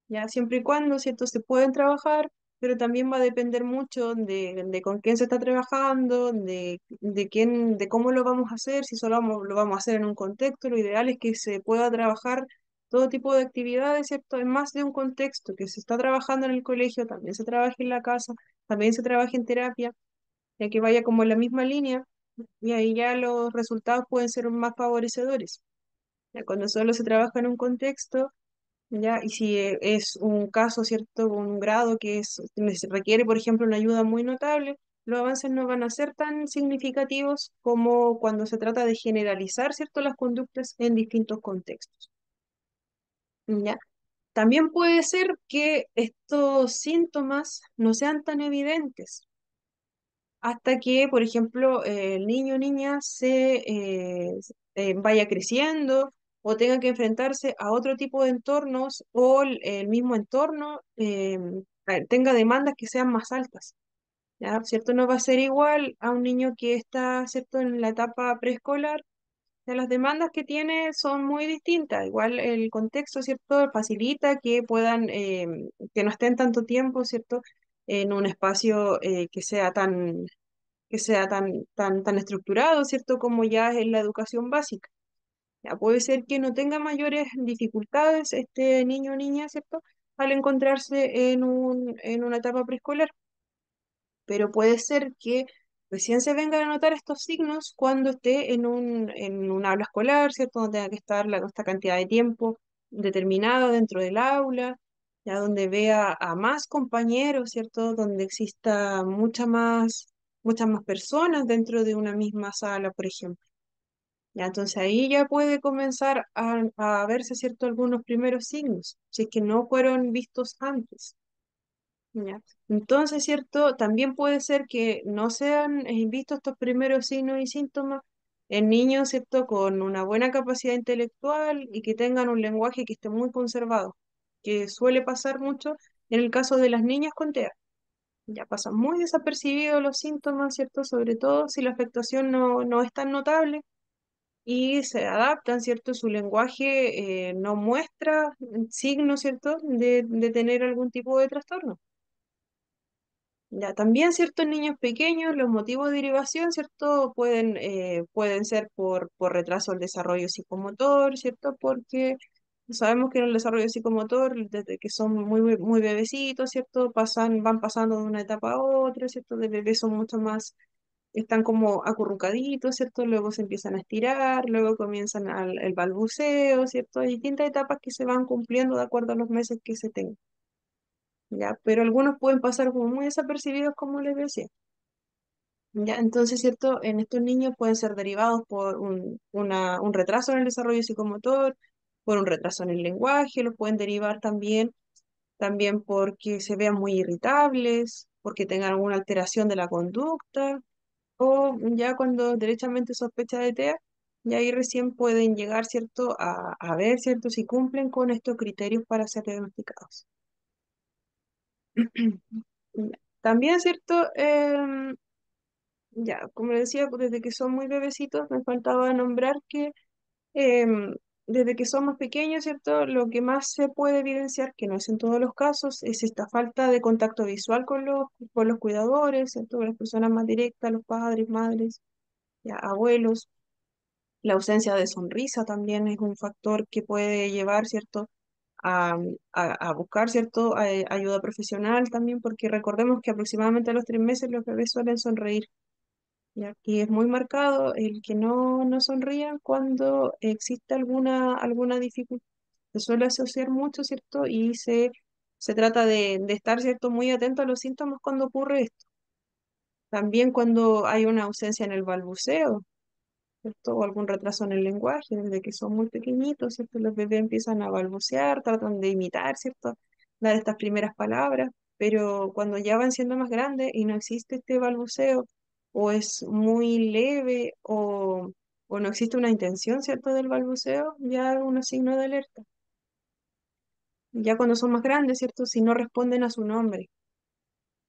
Ya siempre y cuando, ¿cierto? Se pueden trabajar, pero también va a depender mucho de con quién se está trabajando, de cómo lo vamos a hacer, si solo lo vamos a hacer en un contexto. Lo ideal es que se pueda trabajar todo tipo de actividades, ¿cierto? En más de un contexto, que se está trabajando en el colegio, también se trabaje en la casa, también se trabaje en terapia, ya que vaya como en la misma línea, y ahí ya los resultados pueden ser más favorecedores. Ya cuando solo se trabaja en un contexto, ¿ya? Y si es un caso, ¿cierto? Un grado requiere, por ejemplo, una ayuda muy notable, los avances no van a ser tan significativos como cuando se trata de generalizar, ¿cierto? Las conductas en distintos contextos, ¿ya? También puede ser que estos síntomas no sean tan evidentes hasta que, por ejemplo, el niño o niña vaya creciendo o tenga que enfrentarse a otro tipo de entornos o el mismo entorno tenga demandas que sean más altas. ¿Ya? ¿Cierto? No va a ser igual a un niño que está, ¿cierto?, en la etapa preescolar. Ya las demandas que tiene son muy distintas. Igual el contexto, ¿cierto?, facilita que puedan, que no estén tanto tiempo, ¿cierto?, en un espacio que sea tan estructurado, ¿cierto? Como ya es la educación básica. Ya puede ser que no tenga mayores dificultades este niño o niña, ¿cierto? Al encontrarse en una etapa preescolar, pero puede ser que recién se vengan a notar estos signos cuando esté en un aula escolar, ¿cierto? Donde tenga que estar esta cantidad de tiempo determinada dentro del aula, ya donde vea a más compañeros, ¿cierto? Donde exista muchas más personas dentro de una misma sala, por ejemplo. Ya, entonces ahí ya puede comenzar a verse, ¿cierto?, algunos primeros signos, si es que no fueron vistos antes. ¿Ya? Entonces, ¿cierto? También puede ser que no sean vistos estos primeros signos y síntomas en niños, ¿cierto?, con una buena capacidad intelectual y que tengan un lenguaje que esté muy conservado, que suele pasar mucho en el caso de las niñas con TEA. Ya pasan muy desapercibidos los síntomas, ¿cierto? Sobre todo si la afectación no es tan notable y se adaptan, ¿cierto? Su lenguaje no muestra signos, ¿cierto? De tener algún tipo de trastorno. Ya, también ciertos niños pequeños, los motivos de derivación, ¿cierto? Pueden ser por retraso del desarrollo psicomotor, ¿cierto? Porque sabemos que en el desarrollo psicomotor, desde que son muy bebecitos, ¿cierto? Van pasando de una etapa a otra, ¿cierto? De bebés son mucho más, están como acurrucaditos, ¿cierto? Luego se empiezan a estirar, luego comienzan el balbuceo, ¿cierto? Hay distintas etapas que se van cumpliendo de acuerdo a los meses que se tengan. ¿Ya? Pero algunos pueden pasar como muy desapercibidos, como les decía. ¿Ya? Entonces, ¿cierto? En estos niños pueden ser derivados por un retraso en el desarrollo psicomotor, por un retraso en el lenguaje, los pueden derivar también porque se vean muy irritables, porque tengan alguna alteración de la conducta, o ya cuando derechamente sospecha de TEA, y ahí recién pueden llegar, ¿cierto? A ver, ¿cierto? Si cumplen con estos criterios para ser diagnosticados. Ya. También, ¿cierto? Ya, como le decía, pues, desde que son muy bebecitos, me faltaba nombrar que em, desde que son más pequeños, ¿cierto? Lo que más se puede evidenciar, que no es en todos los casos, es esta falta de contacto visual con los cuidadores, ¿cierto? Con las personas más directas, los padres, madres, ya, abuelos. La ausencia de sonrisa también es un factor que puede llevar, ¿cierto? A buscar, ¿cierto? Ayuda profesional también, porque recordemos que aproximadamente a los 3 meses los bebés suelen sonreír. Y aquí es muy marcado el que no sonría cuando existe alguna dificultad. Se suele asociar mucho, ¿cierto? Y se trata de estar, ¿cierto? Muy atento a los síntomas cuando ocurre esto. También cuando hay una ausencia en el balbuceo, ¿cierto? O algún retraso en el lenguaje, desde que son muy pequeñitos, ¿cierto? Los bebés empiezan a balbucear, tratan de imitar, ¿cierto? Dar estas primeras palabras, pero cuando ya van siendo más grandes y no existe este balbuceo, o es muy leve, o no existe una intención, ¿cierto? Del balbuceo, ya es un signo de alerta. Ya cuando son más grandes, ¿cierto? Si no responden a su nombre.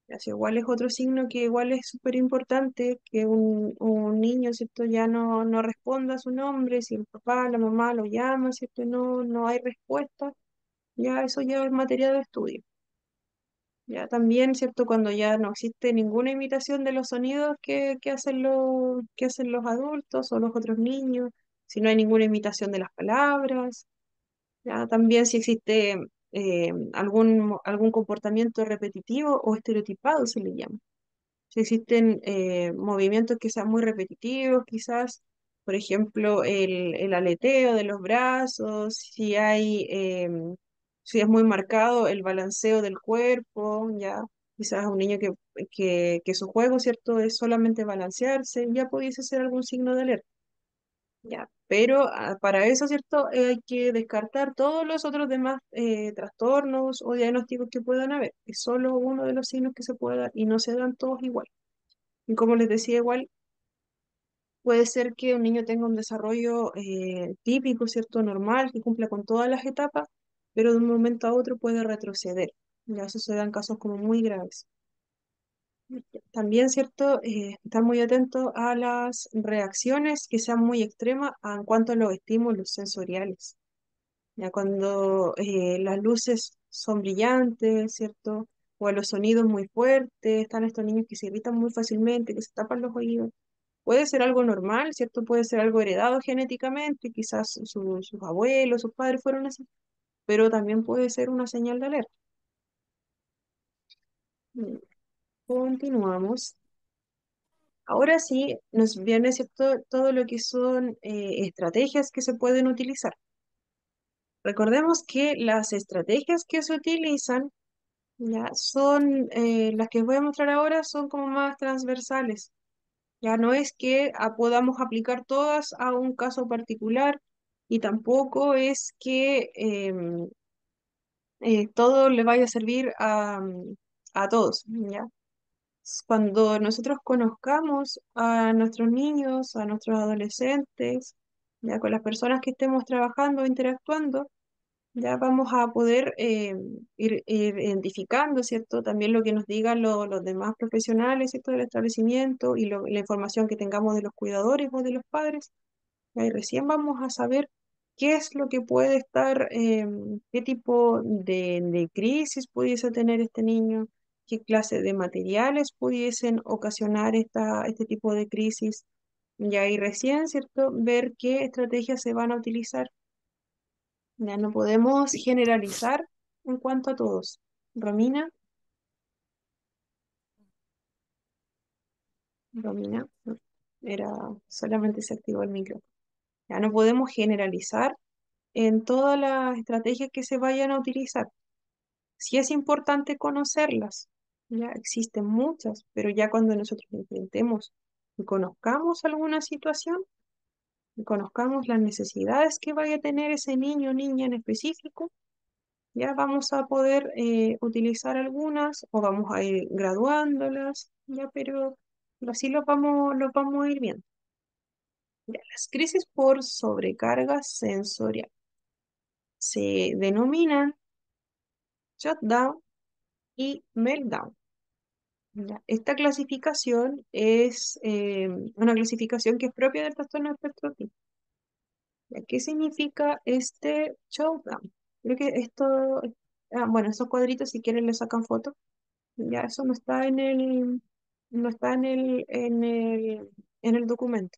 Así, igual es otro signo que igual es súper importante que un niño, ¿cierto? Ya no responda a su nombre, si el papá, la mamá lo llama, ¿cierto? No hay respuesta, ya eso ya es materia de estudio. Ya también, ¿cierto? Cuando ya no existe ninguna imitación de los sonidos que hacen los adultos o los otros niños, si no hay ninguna imitación de las palabras, ya también si existe algún comportamiento repetitivo o estereotipado, se le llama. Si existen movimientos que sean muy repetitivos, quizás, por ejemplo, el aleteo de los brazos, si es muy marcado el balanceo del cuerpo, ya, quizás un niño que su juego, ¿cierto?, es solamente balancearse, ya pudiese ser algún signo de alerta, ya. Pero para eso, ¿cierto?, hay que descartar todos los otros demás trastornos o diagnósticos que puedan haber. Es solo uno de los signos que se puede dar y no se dan todos igual. Y como les decía, igual puede ser que un niño tenga un desarrollo típico, ¿cierto? Normal, que cumpla con todas las etapas, pero de un momento a otro puede retroceder. Ya eso se da en casos como muy graves. También, ¿cierto? Estar muy atento a las reacciones que sean muy extremas en cuanto a los estímulos sensoriales. Ya cuando las luces son brillantes, ¿cierto? O a los sonidos muy fuertes, están estos niños que se irritan muy fácilmente, que se tapan los oídos. Puede ser algo normal, ¿cierto? Puede ser algo heredado genéticamente, quizás sus abuelos, sus padres fueron así, pero también puede ser una señal de alerta. Mm, Continuamos. Ahora sí, nos viene, ¿cierto? Todo lo que son estrategias que se pueden utilizar. Recordemos que las estrategias que se utilizan ya son, las que voy a mostrar ahora son como más transversales. Ya no es que podamos aplicar todas a un caso particular y tampoco es que todo le vaya a servir a todos, ¿ya? Cuando nosotros conozcamos a nuestros niños, a nuestros adolescentes, ya con las personas que estemos trabajando o interactuando, Ya vamos a poder ir identificando, ¿cierto? También lo que nos digan los demás profesionales, ¿cierto? Del establecimiento y la información que tengamos de los cuidadores o de los padres. Y recién vamos a saber qué es lo que puede estar, qué tipo de crisis pudiese tener este niño, qué clase de materiales pudiesen ocasionar este tipo de crisis. Y ahí recién, ¿cierto? Ver qué estrategias se van a utilizar. Ya no podemos generalizar en cuanto a todos. Romina, Romina, no, era solamente se activó el micro. Ya no podemos generalizar en todas las estrategias que se vayan a utilizar. Sí es importante conocerlas, ya existen muchas, pero ya cuando nosotros enfrentemos y conozcamos alguna situación, y conozcamos las necesidades que vaya a tener ese niño o niña en específico, ya vamos a poder utilizar algunas o vamos a ir graduándolas, ya, pero así lo vamos a ir viendo. Ya, las crisis por sobrecarga sensorial se denominan shutdown y meltdown. Ya, esta clasificación es una clasificación que es propia del trastorno de espectro autista. Ya, ¿qué significa este shutdown? Creo que esto, bueno, esos cuadritos si quieren le sacan foto. Ya eso no está en el documento.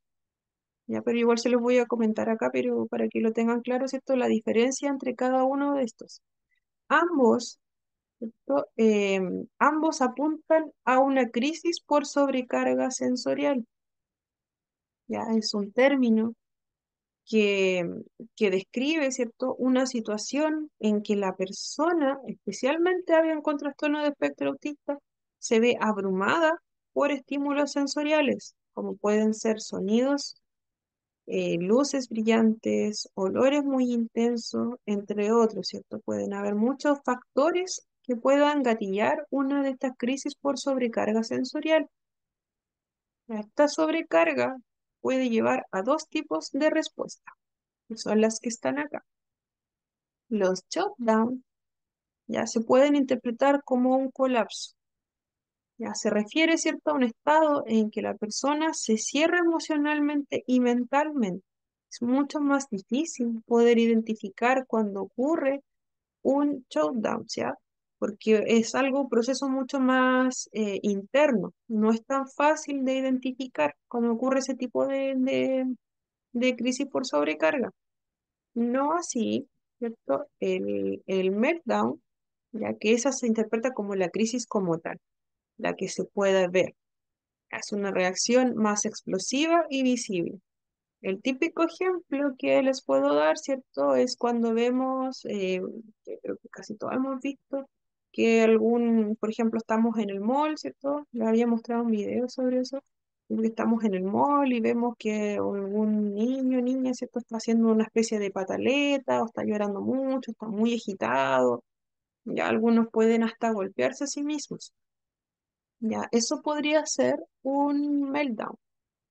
Ya, pero igual se los voy a comentar acá, pero para que lo tengan claro, ¿cierto? La diferencia entre cada uno de estos. Ambos, ¿cierto? Ambos apuntan a una crisis por sobrecarga sensorial. Ya es un término que, que describe, ¿cierto? Una situación en que la persona, especialmente alguien con trastorno de espectro autista, se ve abrumada por estímulos sensoriales, como pueden ser sonidos, luces brillantes, olores muy intensos, entre otros, ¿cierto? Pueden haber muchos factores que puedan gatillar una de estas crisis por sobrecarga sensorial. Esta sobrecarga puede llevar a dos tipos de respuesta, que son las que están acá. Los shutdown ya se pueden interpretar como un colapso. Ya se refiere, ¿cierto?, a un estado en que la persona se cierra emocionalmente y mentalmente. Es mucho más difícil poder identificar cuando ocurre un shutdown, ¿ya? Porque es algo, un proceso mucho más interno. No es tan fácil de identificar cuando ocurre ese tipo de crisis por sobrecarga. No así, ¿cierto? El meltdown, ya que esa se interpreta como la crisis como tal, la que se puede ver. Es una reacción más explosiva y visible. El típico ejemplo que les puedo dar, ¿cierto? Es cuando vemos, que creo que casi todos hemos visto, que por ejemplo, estamos en el mall, ¿cierto? Les había mostrado un video sobre eso. Que estamos en el mall y vemos que algún niño o niña, ¿cierto? Está haciendo una especie de pataleta o está llorando mucho, está muy agitado. Ya algunos pueden hasta golpearse a sí mismos. Ya, eso podría ser un meltdown,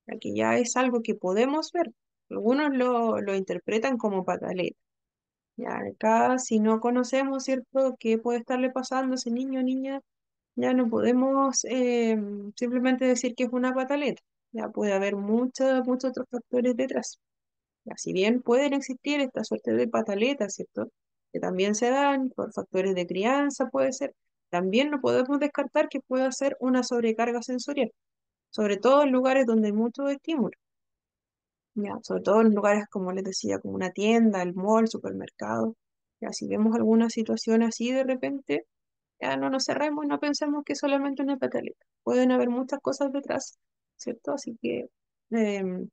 ya que ya es algo que podemos ver. Algunos lo interpretan como pataleta. Ya acá, si no conocemos, ¿cierto?, qué puede estarle pasando a ese niño o niña, ya no podemos simplemente decir que es una pataleta. Ya puede haber muchos otros factores detrás. Ya, si bien pueden existir esta suerte de pataletas, ¿cierto?, que también se dan por factores de crianza, puede ser, también no podemos descartar que pueda ser una sobrecarga sensorial, sobre todo en lugares donde hay mucho estímulo. Ya, sobre todo en lugares como les decía, como una tienda, el mall, supermercado. Ya, si vemos alguna situación así de repente, ya no nos cerremos y no pensemos que es solamente una pataleta. Pueden haber muchas cosas detrás, ¿cierto? Así que em,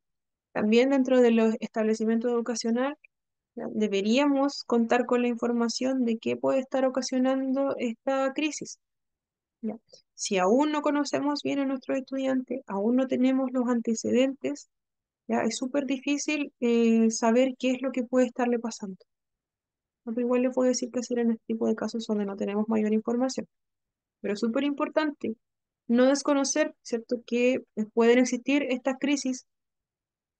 también dentro de los establecimientos educacionales ya, deberíamos contar con la información de qué puede estar ocasionando esta crisis. Ya. Si aún no conocemos bien a nuestros estudiantes, aún no tenemos los antecedentes, ya es súper difícil saber qué es lo que puede estarle pasando. No, pero igual le puedo decir qué hacer en este tipo de casos donde no tenemos mayor información. Pero es súper importante no desconocer, ¿cierto?, que pueden existir estas crisis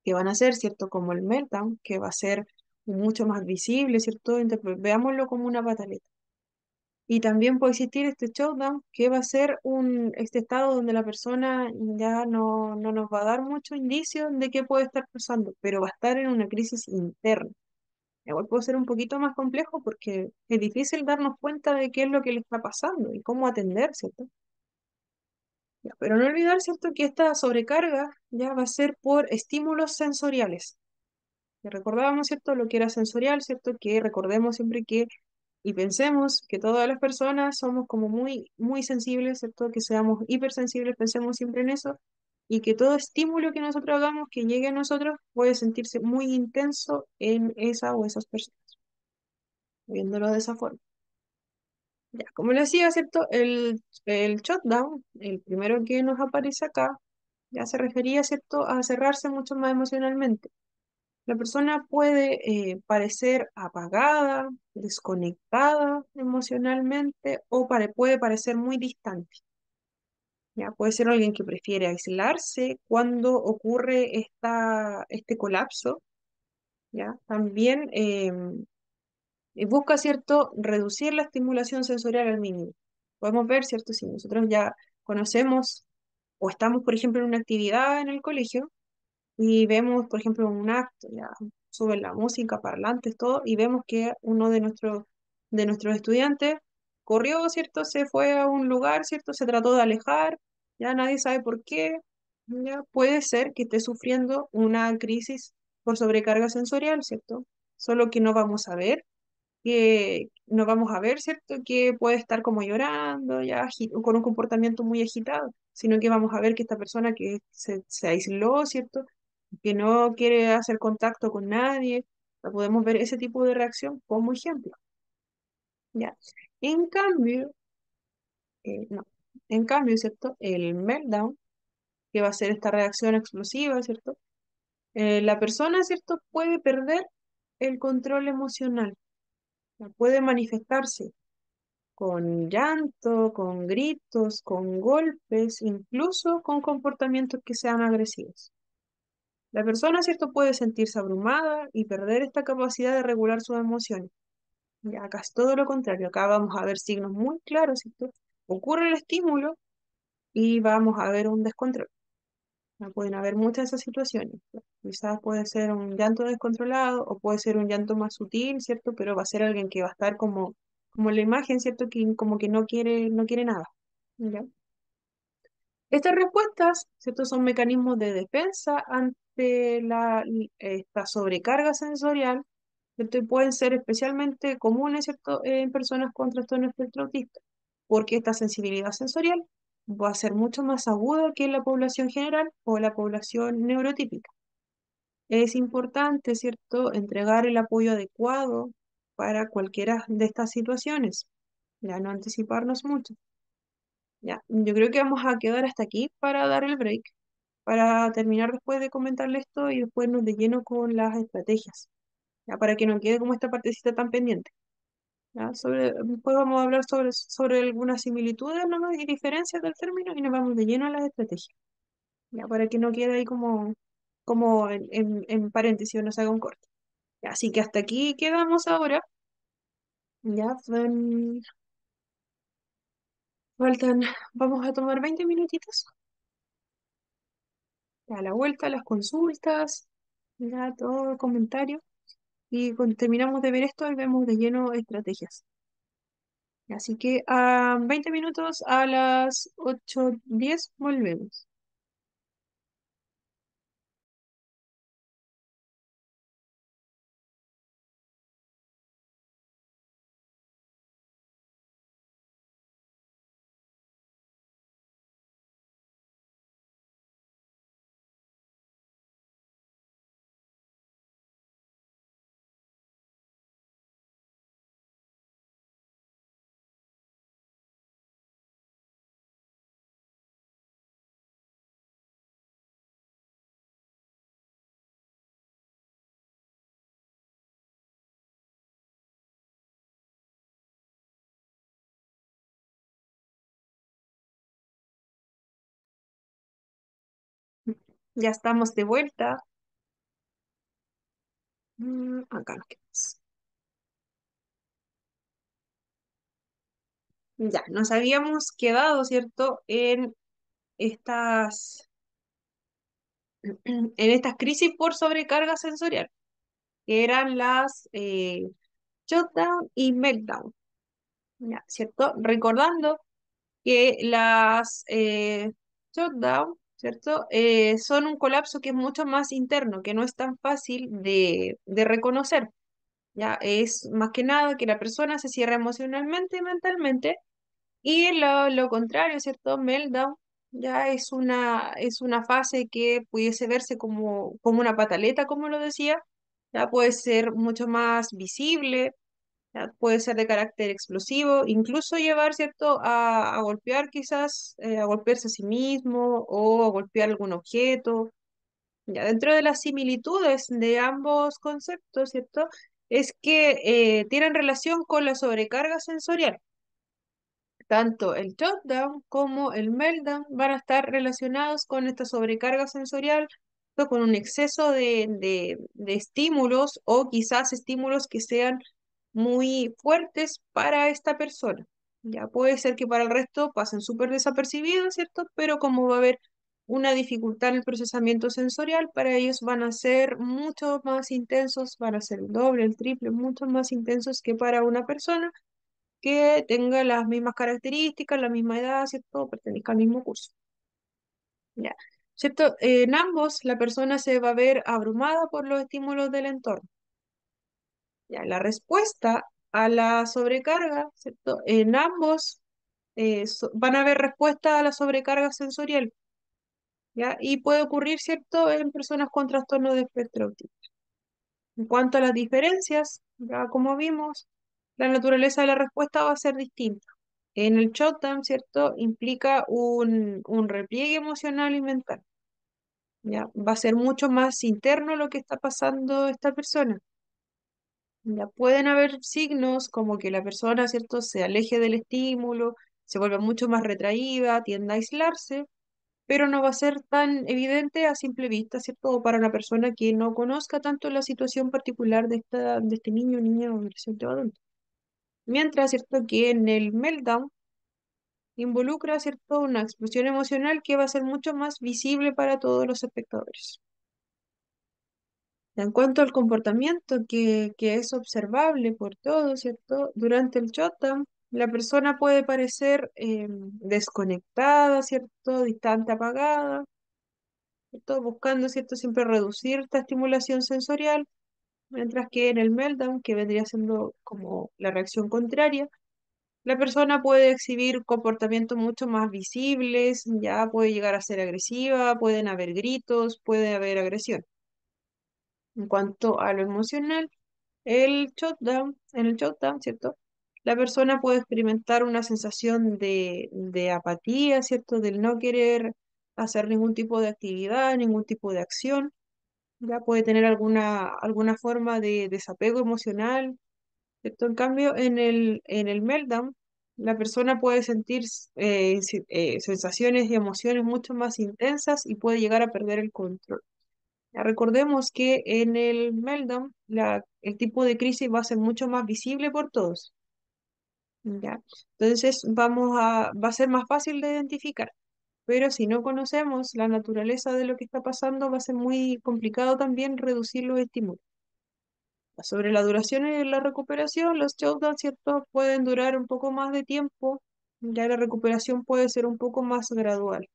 que van a ser, ¿cierto?, como el meltdown, que va a ser mucho más visible, ¿cierto? Veámoslo como una pataleta. Y también puede existir este shutdown, que va a ser este estado donde la persona ya no nos va a dar mucho indicio de qué puede estar pasando, pero va a estar en una crisis interna. Igual puede ser un poquito más complejo porque es difícil darnos cuenta de qué es lo que le está pasando y cómo atender, ¿cierto? Ya, pero no olvidar, ¿cierto?, que esta sobrecarga ya va a ser por estímulos sensoriales. Que recordábamos, ¿cierto?, lo que era sensorial, ¿cierto? Que recordemos siempre que y pensemos que todas las personas somos como muy sensibles, ¿cierto? Que seamos hipersensibles, pensemos siempre en eso, y que todo estímulo que nosotros hagamos que llegue a nosotros puede sentirse muy intenso en esa o esas personas, viéndolo de esa forma. Ya, como le decía, ¿cierto? El shutdown, el primero que nos aparece acá, ya se refería, ¿cierto?, a cerrarse mucho más emocionalmente. La persona puede parecer apagada, desconectada emocionalmente o puede parecer muy distante. ¿Ya? Puede ser alguien que prefiere aislarse cuando ocurre este colapso. ¿Ya? También busca, ¿cierto?, reducir la estimulación sensorial al mínimo. Podemos ver, ¿cierto?, si nosotros ya conocemos o estamos, por ejemplo, en una actividad en el colegio, y vemos, por ejemplo, un acto, ya suben la música, parlantes, todo, y vemos que uno de nuestros estudiantes corrió, ¿cierto? Se fue a un lugar, ¿cierto? Se trató de alejar, ya nadie sabe por qué, ya puede ser que esté sufriendo una crisis por sobrecarga sensorial, ¿cierto? Solo que no vamos a ver, ¿cierto? Que puede estar como llorando, ya o con un comportamiento muy agitado, sino que vamos a ver que esta persona que se aisló, ¿cierto? Que no quiere hacer contacto con nadie, podemos ver ese tipo de reacción como ejemplo, ¿ya? En cambio, no, en cambio, ¿cierto? El meltdown, que va a ser esta reacción explosiva, ¿cierto? La persona, ¿cierto?, puede perder el control emocional, puede manifestarse con llanto, con gritos, con golpes, incluso con comportamientos que sean agresivos. La persona, ¿cierto?, puede sentirse abrumada y perder esta capacidad de regular sus emociones. Y acá es todo lo contrario, acá vamos a ver signos muy claros, ¿cierto? Ocurre el estímulo y vamos a ver un descontrol. Pueden haber muchas de esas situaciones. Quizás puede ser un llanto descontrolado o puede ser un llanto más sutil, ¿cierto? Pero va a ser alguien que va a estar como la imagen, ¿cierto? Que como que no quiere nada. ¿Ya? Estas respuestas, ¿cierto?, son mecanismos de defensa ante esta sobrecarga sensorial, ¿cierto? Y pueden ser especialmente comunes, ¿cierto?, en personas con trastorno espectro autista, porque esta sensibilidad sensorial va a ser mucho más aguda que en la población general o la población neurotípica. Es importante, ¿cierto?, entregar el apoyo adecuado para cualquiera de estas situaciones, ya no anticiparnos mucho. Ya, yo creo que vamos a quedar hasta aquí para dar el break, para terminar después de comentarle esto y después nos de lleno con las estrategias, ya, para que no quede como esta partecita tan pendiente. ¿Ya? Después vamos a hablar sobre algunas similitudes nomás y diferencias del término y nos vamos de lleno a las estrategias, ya, para que no quede ahí como en paréntesis o no se haga un corte. Ya, así que hasta aquí quedamos ahora. Ya, faltan, vamos a tomar 20 minutitos. A la vuelta, las consultas, ya todo comentario. Y cuando terminamos de ver esto, y vemos de lleno estrategias. Así que a 20 minutos a las 8:10 volvemos. Ya estamos de vuelta. Acá nos quedamos. Ya, nos habíamos quedado, ¿cierto? Estas, en estas crisis por sobrecarga sensorial, que eran las shutdown y meltdown, ¿ya? ¿Cierto? Recordando que las shutdown, ¿cierto? Son un colapso que es mucho más interno, que no es tan fácil de reconocer, ¿ya? Es más que nada que la persona se cierra emocionalmente y mentalmente, y lo contrario, ¿cierto? Meltdown ya es una fase que pudiese verse como una pataleta, como lo decía, ya puede ser mucho más visible, ya puede ser de carácter explosivo, incluso llevar, ¿cierto?, a golpear quizás, a golpearse a sí mismo o a golpear algún objeto. Ya dentro de las similitudes de ambos conceptos, ¿cierto?, es que tienen relación con la sobrecarga sensorial. Tanto el shutdown como el meltdown van a estar relacionados con esta sobrecarga sensorial, o con un exceso de estímulos o quizás estímulos que sean muy fuertes para esta persona. Ya puede ser que para el resto pasen súper desapercibidos, ¿cierto? Pero como va a haber una dificultad en el procesamiento sensorial, para ellos van a ser mucho más intensos, van a ser el doble, el triple, mucho más intensos que para una persona que tenga las mismas características, la misma edad, ¿cierto? Pertenezca al mismo curso. ¿Ya? ¿Cierto? En ambos, la persona se va a ver abrumada por los estímulos del entorno. ¿Ya? La respuesta a la sobrecarga, ¿cierto? En ambos van a haber respuesta a la sobrecarga sensorial, ¿ya? Y puede ocurrir, ¿cierto?, en personas con trastorno de espectro autista. En cuanto a las diferencias, ya como vimos, la naturaleza de la respuesta va a ser distinta. En el shutdown, ¿cierto? Implica un repliegue emocional y mental. ¿Ya? Va a ser mucho más interno lo que está pasando esta persona. Ya pueden haber signos como que la persona, ¿cierto?, se aleje del estímulo, se vuelva mucho más retraída, tienda a aislarse, pero no va a ser tan evidente a simple vista, ¿cierto? O para una persona que no conozca tanto la situación particular de este niño, niña o adolescente o adulto. Mientras, ¿cierto?, que en el meltdown involucra, ¿cierto?, una explosión emocional que va a ser mucho más visible para todos los espectadores. En cuanto al comportamiento que es observable por todos, ¿cierto? Durante el shutdown, la persona puede parecer desconectada, ¿cierto? Distante, apagada, ¿cierto? Buscando, ¿cierto?, siempre reducir esta estimulación sensorial, mientras que en el meltdown, que vendría siendo como la reacción contraria, la persona puede exhibir comportamientos mucho más visibles, ya puede llegar a ser agresiva, pueden haber gritos, puede haber agresión. En cuanto a lo emocional, en el shutdown, ¿cierto? La persona puede experimentar una sensación de apatía, ¿cierto? Del no querer hacer ningún tipo de actividad, ningún tipo de acción. Ya puede tener alguna forma de desapego emocional, ¿cierto? En cambio, en el meltdown, la persona puede sentir sensaciones y emociones mucho más intensas y puede llegar a perder el control. Ya recordemos que en el meltdown el tipo de crisis va a ser mucho más visible por todos. ¿Ya? Entonces va a ser más fácil de identificar. Pero si no conocemos la naturaleza de lo que está pasando, va a ser muy complicado también reducir los estímulos. Sobre la duración y la recuperación, los shutdowns, ¿cierto?, pueden durar un poco más de tiempo, ya la recuperación puede ser un poco más gradual.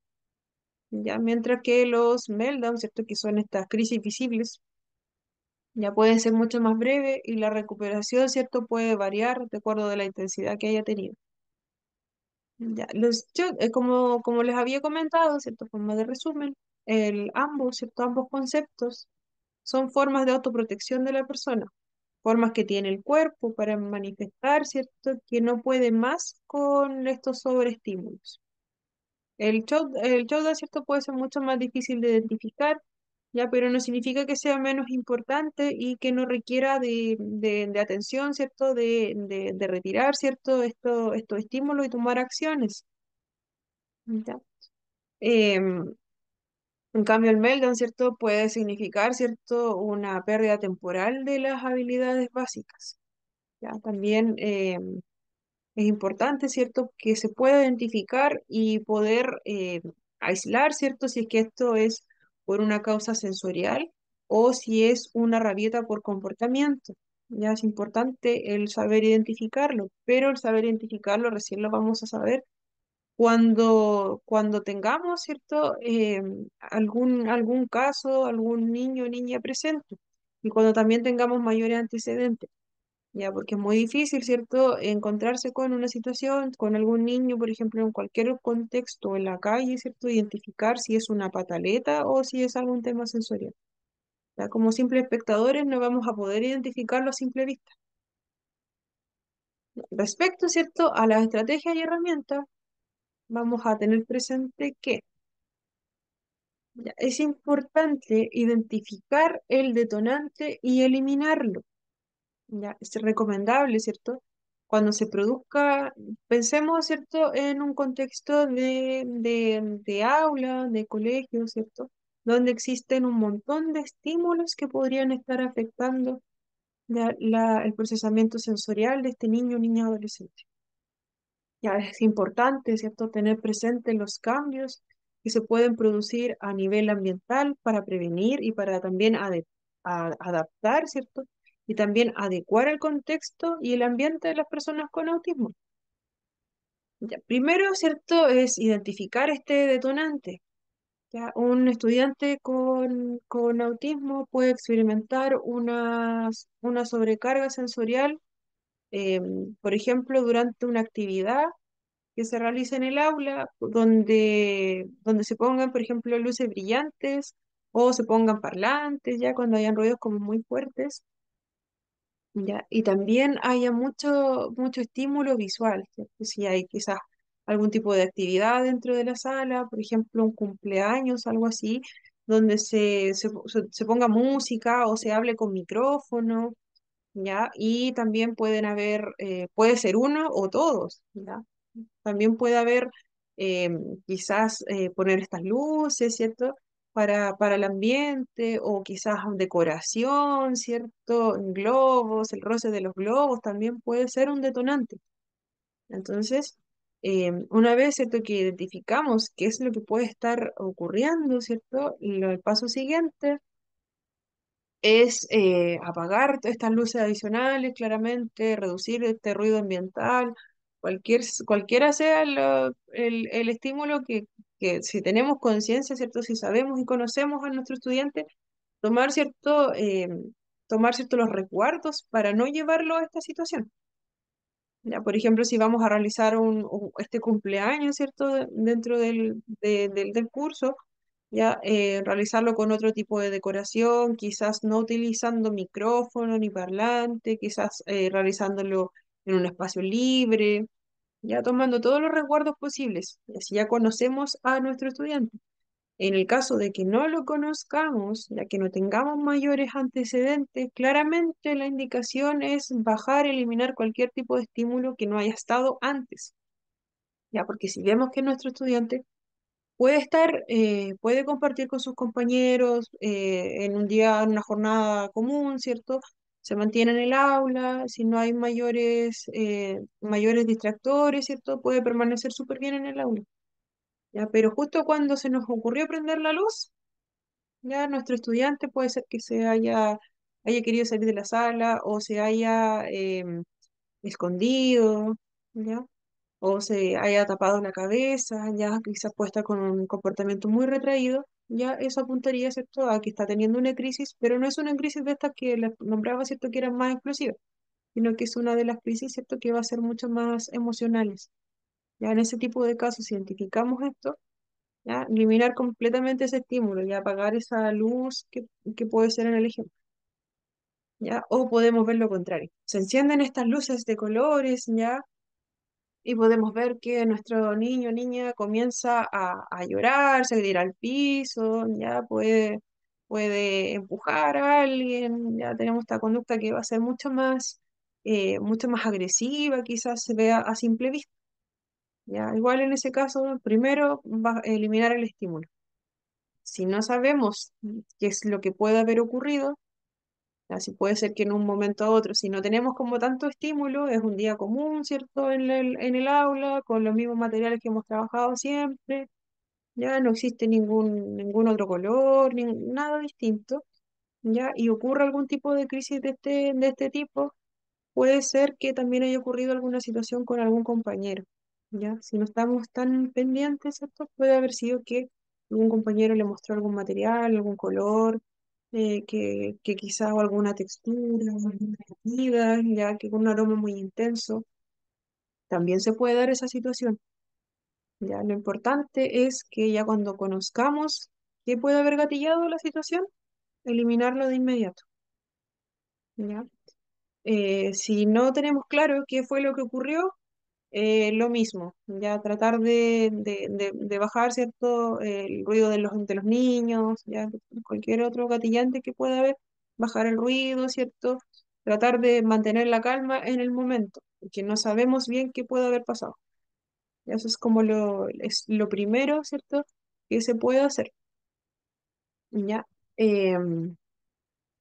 Ya mientras que los meltdowns, ¿cierto?, que son estas crisis visibles, ya pueden ser mucho más breves y la recuperación, ¿cierto?, puede variar de acuerdo de la intensidad que haya tenido. Ya, como les había comentado, ¿cierto?, forma de resumen, ambos, ¿cierto?, ambos conceptos son formas de autoprotección de la persona, formas que tiene el cuerpo para manifestar, ¿cierto?, que no puede más con estos sobreestímulos. El show de acierto puede ser mucho más difícil de identificar, ya, pero no significa que sea menos importante y que no requiera de atención, ¿cierto? De retirar, ¿cierto? Estos estímulos y tomar acciones. ¿Ya? Em, En cambio, el meltdown, ¿cierto? Puede significar, ¿cierto? Una pérdida temporal de las habilidades básicas. ¿Ya? También es importante, ¿cierto? Que se pueda identificar y poder aislar, ¿cierto? Si es que esto es por una causa sensorial o si es una rabieta por comportamiento. Ya es importante el saber identificarlo, pero el saber identificarlo recién lo vamos a saber cuando tengamos, ¿cierto? Algún caso, algún niño o niña presente y cuando también tengamos mayores antecedentes. Ya, porque es muy difícil, ¿cierto?, encontrarse con una situación, con algún niño, por ejemplo, en cualquier contexto, en la calle, ¿cierto?, identificar si es una pataleta o si es algún tema sensorial. Ya, como simples espectadores no vamos a poder identificarlo a simple vista. Respecto, ¿cierto?, a las estrategias y herramientas, vamos a tener presente que ya, es importante identificar el detonante y eliminarlo. Ya, es recomendable, ¿cierto? Cuando se produzca, pensemos, ¿cierto?, en un contexto de aula, de colegio, ¿cierto? Donde existen un montón de estímulos que podrían estar afectando el procesamiento sensorial de este niño o niña adolescente. Ya es importante, ¿cierto?, tener presente los cambios que se pueden producir a nivel ambiental para prevenir y para también adaptar, ¿cierto? Y también adecuar el contexto y el ambiente de las personas con autismo. Ya, primero, ¿cierto?, es identificar este detonante. Ya, un estudiante con autismo puede experimentar una sobrecarga sensorial, por ejemplo, durante una actividad que se realice en el aula, donde se pongan, por ejemplo, luces brillantes o se pongan parlantes, ya cuando hayan ruidos como muy fuertes, ya, y también haya mucho estímulo visual, ¿cierto? Si hay quizás algún tipo de actividad dentro de la sala, por ejemplo, un cumpleaños, algo así, donde se ponga música o se hable con micrófono, ¿ya? Y también puede ser uno o todos, ¿ya? También puede haber eh, quizás poner estas luces, ¿cierto? Para el ambiente o quizás decoración, ¿cierto? Globos, el roce de los globos también puede ser un detonante. Entonces, una vez, ¿cierto?, que identificamos qué es lo que puede estar ocurriendo, ¿cierto? El paso siguiente es apagar todas estas luces adicionales, claramente, reducir este ruido ambiental, cualquiera sea el estímulo que si tenemos conciencia, ¿cierto? Si sabemos y conocemos a nuestro estudiante, tomar, ¿cierto? Tomar, ¿cierto?, los resguardos para no llevarlo a esta situación. Ya, por ejemplo, si vamos a realizar este cumpleaños, ¿cierto? Dentro del curso, ya realizarlo con otro tipo de decoración, quizás no utilizando micrófono ni parlante, quizás realizándolo en un espacio libre, ya tomando todos los resguardos posibles. Y así ya conocemos a nuestro estudiante. En el caso de que no lo conozcamos, ya que no tengamos mayores antecedentes, claramente la indicación es bajar, eliminar cualquier tipo de estímulo que no haya estado antes. Ya, porque si vemos que nuestro estudiante puede compartir con sus compañeros en un día, en una jornada común, ¿cierto? Se mantiene en el aula, si no hay mayores distractores, ¿cierto? Puede permanecer súper bien en el aula. Ya, pero justo cuando se nos ocurrió prender la luz, ya nuestro estudiante puede ser que haya querido salir de la sala o se haya escondido, ¿ya? O se haya tapado la cabeza, ya quizás puede estar con un comportamiento muy retraído, ya eso apuntaría, ¿cierto?, a que está teniendo una crisis, pero no es una crisis de estas que les nombraba, ¿cierto?, que eran más explosivas, sino que es una de las crisis, ¿cierto?, que va a ser mucho más emocionales. Ya en ese tipo de casos, si identificamos esto, ya eliminar completamente ese estímulo y apagar esa luz que puede ser en el ejemplo. ¿Ya? O podemos ver lo contrario. Se encienden estas luces de colores, ¿ya? Y podemos ver que nuestro niño o niña comienza a llorar, se tira al piso, ya puede empujar a alguien, ya tenemos esta conducta que va a ser mucho más agresiva, quizás se vea a simple vista. Ya, igual en ese caso, primero va a eliminar el estímulo. si no sabemos qué es lo que puede haber ocurrido, así puede ser que en un momento a otro, si no tenemos como tanto estímulo, es un día común, ¿cierto? En el aula, con los mismos materiales que hemos trabajado siempre, ya no existe ningún otro color, nada distinto, ya, y ocurre algún tipo de crisis de este tipo, puede ser que también haya ocurrido alguna situación con algún compañero, ¿ya? Si no estamos tan pendientes, ¿cierto? Puede haber sido que algún compañero le mostró algún material, algún color, que quizás o alguna textura, o alguna comida, ya que con un aroma muy intenso, también se puede dar esa situación, ¿ya? Lo importante es que ya cuando conozcamos qué puede haber gatillado la situación, eliminarlo de inmediato, ¿ya? Si no tenemos claro qué fue lo que ocurrió, lo mismo, ya tratar de bajar, ¿cierto? El ruido de los niños, ya cualquier otro gatillante que pueda haber, bajar el ruido, ¿cierto? Tratar de mantener la calma en el momento, porque no sabemos bien qué puede haber pasado. Eso es como es lo primero, ¿cierto? Que se puede hacer, ¿ya? Em,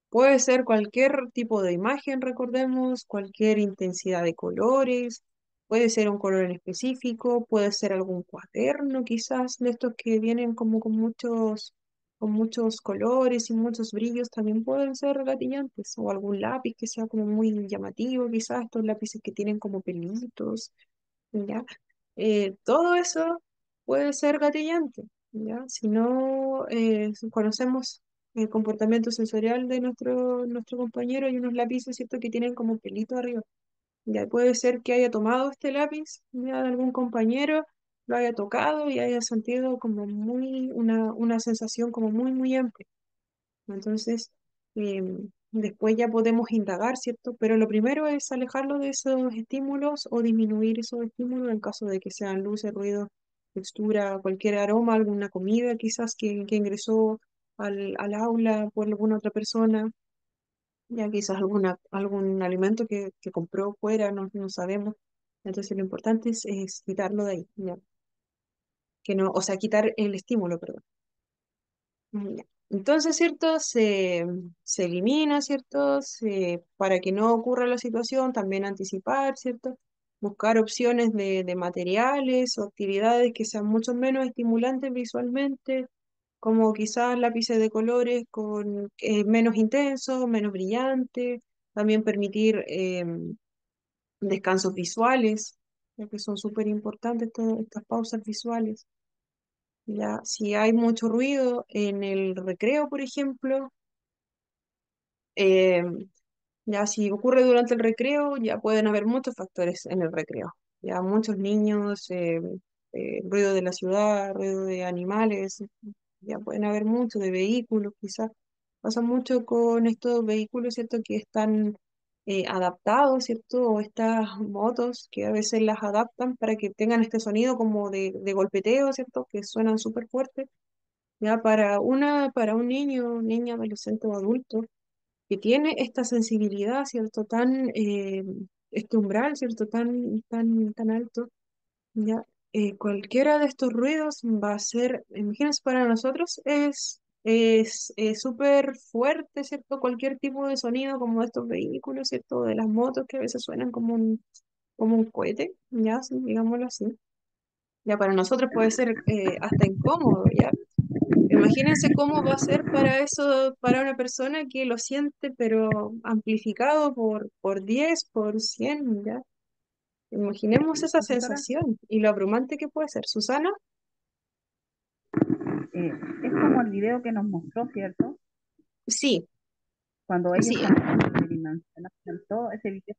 Puede ser cualquier tipo de imagen, recordemos, cualquier intensidad de colores, puede ser un color en específico, puede ser algún cuaderno quizás, de estos que vienen como con muchos colores y muchos brillos, también pueden ser gatillantes, o algún lápiz que sea como muy llamativo, quizás estos lápices que tienen como pelitos, ¿ya? Todo eso puede ser gatillante, ¿ya? Si no conocemos el comportamiento sensorial de nuestro compañero, hay unos lápices, ¿cierto?, que tienen como pelito arriba. Ya puede ser que haya tomado este lápiz ya de algún compañero, lo haya tocado y haya sentido como una sensación como muy amplia. Entonces, después ya podemos indagar, ¿cierto? Pero lo primero es alejarlo de esos estímulos o disminuir esos estímulos en caso de que sean luces, ruido, textura, cualquier aroma, alguna comida quizás que ingresó al aula por alguna otra persona, ya quizás algún alimento que compró fuera, no sabemos. Entonces lo importante es quitarlo de ahí, ¿ya? Que no, o sea, quitar el estímulo, perdón. Ya. Entonces, ¿cierto? Se elimina, ¿cierto? Para que no ocurra la situación, también anticipar, ¿cierto? Buscar opciones de materiales o actividades que sean mucho menos estimulantes visualmente, como quizás lápices de colores con menos intensos, menos brillantes, también permitir descansos visuales, ya que son súper importantes todas estas pausas visuales. Ya, si hay mucho ruido en el recreo, por ejemplo, eh, ya si ocurre durante el recreo, ya pueden haber muchos factores en el recreo. Ya muchos niños, ruido de la ciudad, ruido de animales, ya pueden haber muchos de vehículos, quizás. Pasa mucho con estos vehículos, ¿cierto? Que están adaptados, ¿cierto? O estas motos que a veces las adaptan para que tengan este sonido como de golpeteo, ¿cierto? Que suenan súper fuerte. Ya para un niño, niña, adolescente o adulto que tiene esta sensibilidad, ¿cierto? Este umbral, ¿cierto? Tan alto, ya. Cualquiera de estos ruidos va a ser, imagínense, para nosotros es súper fuerte, ¿cierto? Cualquier tipo de sonido como de estos vehículos, ¿cierto? De las motos que a veces suenan como un cohete, ya, sí, digámoslo así. Ya para nosotros puede ser hasta incómodo, ¿ya? Imagínense cómo va a ser para eso, para una persona que lo siente, pero amplificado por 10 por 100, ¿ya? Imaginemos esa Profesora, sensación y lo abrumante que puede ser. Susana, es como el video que nos mostró, ¿cierto? sí, Cuando ellos sí, están tridimensional, todo ese video.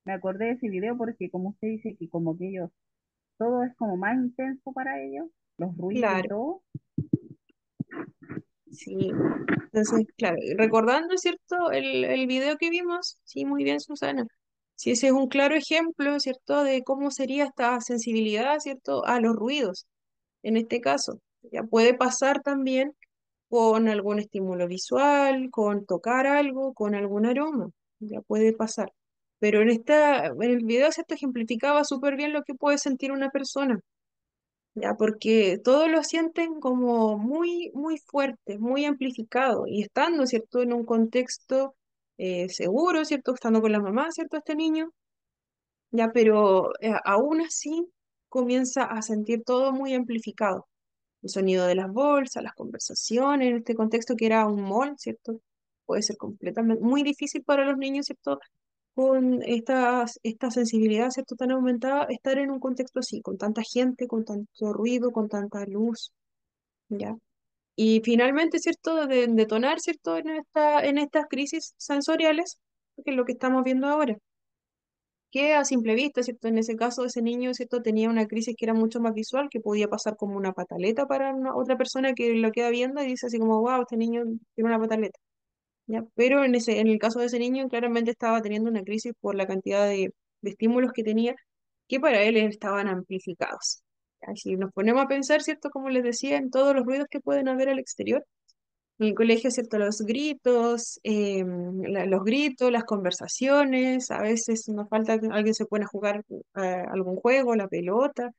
Me acordé de ese video porque como usted dice que como que ellos, todo es como más intenso para ellos, los ruidos y claro, todo. sí. Entonces, claro, recordando, ¿cierto? El video que vimos, sí, muy bien, Susana. Sí, ese es un claro ejemplo, ¿cierto? De cómo sería esta sensibilidad, ¿cierto? A los ruidos, en este caso. Ya puede pasar también con algún estímulo visual, con tocar algo, con algún aroma, ya puede pasar. Pero en el video se te ejemplificaba súper bien lo que puede sentir una persona, ya, porque todos lo sienten como muy, muy fuerte, muy amplificado, y estando, ¿cierto?, en un contexto seguro, ¿cierto?, estando con la mamá, ¿cierto?, este niño, ya, pero aún así comienza a sentir todo muy amplificado. El sonido de las bolsas, las conversaciones, en este contexto que era un mall, ¿cierto? Puede ser completamente muy difícil para los niños, ¿cierto? Con esta sensibilidad, ¿cierto? Tan aumentada, estar en un contexto así, con tanta gente, con tanto ruido, con tanta luz, ¿ya? Y finalmente, ¿cierto? De detonar, ¿cierto? En estas crisis sensoriales, que es lo que estamos viendo ahora, que a simple vista, ¿cierto? En ese caso, ese niño, ¿cierto? Tenía una crisis que era mucho más visual, que podía pasar como una pataleta para otra persona que lo queda viendo y dice así como, wow, este niño tiene una pataleta, ¿ya? Pero en el caso de ese niño, claramente estaba teniendo una crisis por la cantidad de estímulos que tenía, que para él estaban amplificados. ¿Ya? Si nos ponemos a pensar, ¿cierto? Como les decía, en todos los ruidos que pueden haber al exterior, en el colegio, ¿cierto? Los gritos, los gritos, las conversaciones, a veces nos falta que alguien se pone a jugar algún juego, la pelota,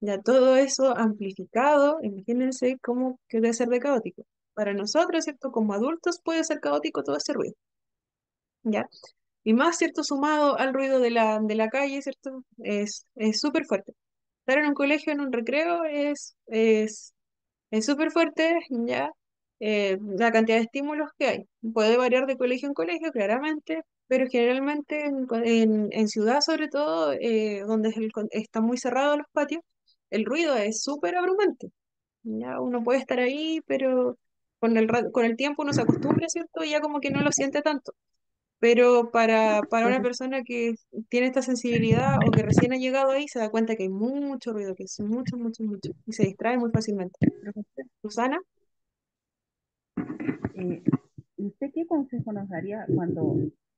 ya todo eso amplificado, imagínense cómo que debe ser de caótico. Para nosotros, ¿cierto? Como adultos puede ser caótico todo ese ruido, ¿ya? Y más, ¿cierto? Sumado al ruido de la calle, ¿cierto? Es súper fuerte. Estar en un colegio, en un recreo, es súper fuerte, ya, la cantidad de estímulos que hay. Puede variar de colegio en colegio, claramente, pero generalmente en ciudad, sobre todo, donde están muy cerrados los patios, el ruido es súper abrumante. Ya, uno puede estar ahí, pero con el tiempo uno se acostumbra, ¿cierto? Y ya como que no lo siente tanto. Pero para una Profesor, persona que tiene esta sensibilidad o que recién ha llegado ahí, se da cuenta que hay mucho ruido, que es mucho, mucho, mucho, y se distrae muy fácilmente. profesor, Susana. eh, ¿usted qué consejo nos daría cuando,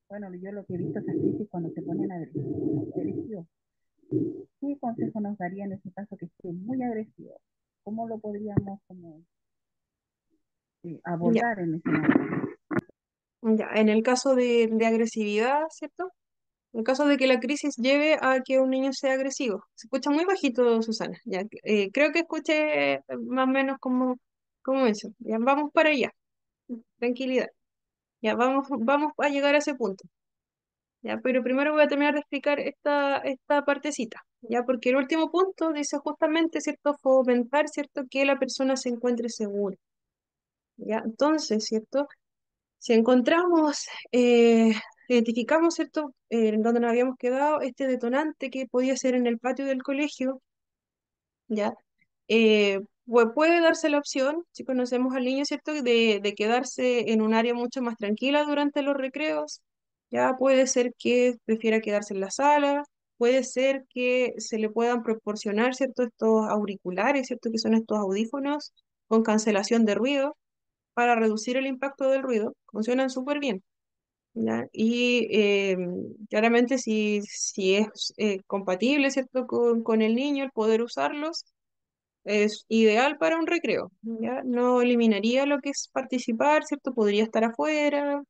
bueno, yo lo que he visto esas crisis cuando se ponen agresivos? ¿Qué consejo nos daría en ese caso que esté muy agresivo? ¿Cómo lo podríamos como Ya, abordar en ese momento? ya. En el caso de agresividad, ¿cierto? En el caso de que la crisis lleve a que un niño sea agresivo. Se escucha muy bajito, Susana. Ya, creo que escuché más o menos como eso. Ya, vamos para allá. Tranquilidad. Ya, vamos a llegar a ese punto. Ya, pero primero voy a terminar de explicar esta partecita. Ya, porque el último punto dice justamente, ¿cierto? Fomentar, ¿cierto? Que la persona se encuentre segura. Ya, entonces, ¿cierto? Si encontramos, identificamos, ¿cierto?, en donde nos habíamos quedado, este detonante que podía ser en el patio del colegio, ¿ya? Puede darse la opción, si conocemos al niño, ¿cierto?, de quedarse en un área mucho más tranquila durante los recreos, ¿ya? Puede ser que prefiera quedarse en la sala, puede ser que se le puedan proporcionar, ¿cierto?, estos auriculares, ¿cierto?, que son estos audífonos con cancelación de ruido para reducir el impacto del ruido, funcionan súper bien. ¿Ya? Y claramente si es compatible, ¿cierto? Con el niño, el poder usarlos es ideal para un recreo, ¿ya? No eliminaría lo que es participar, ¿cierto? Podría estar afuera,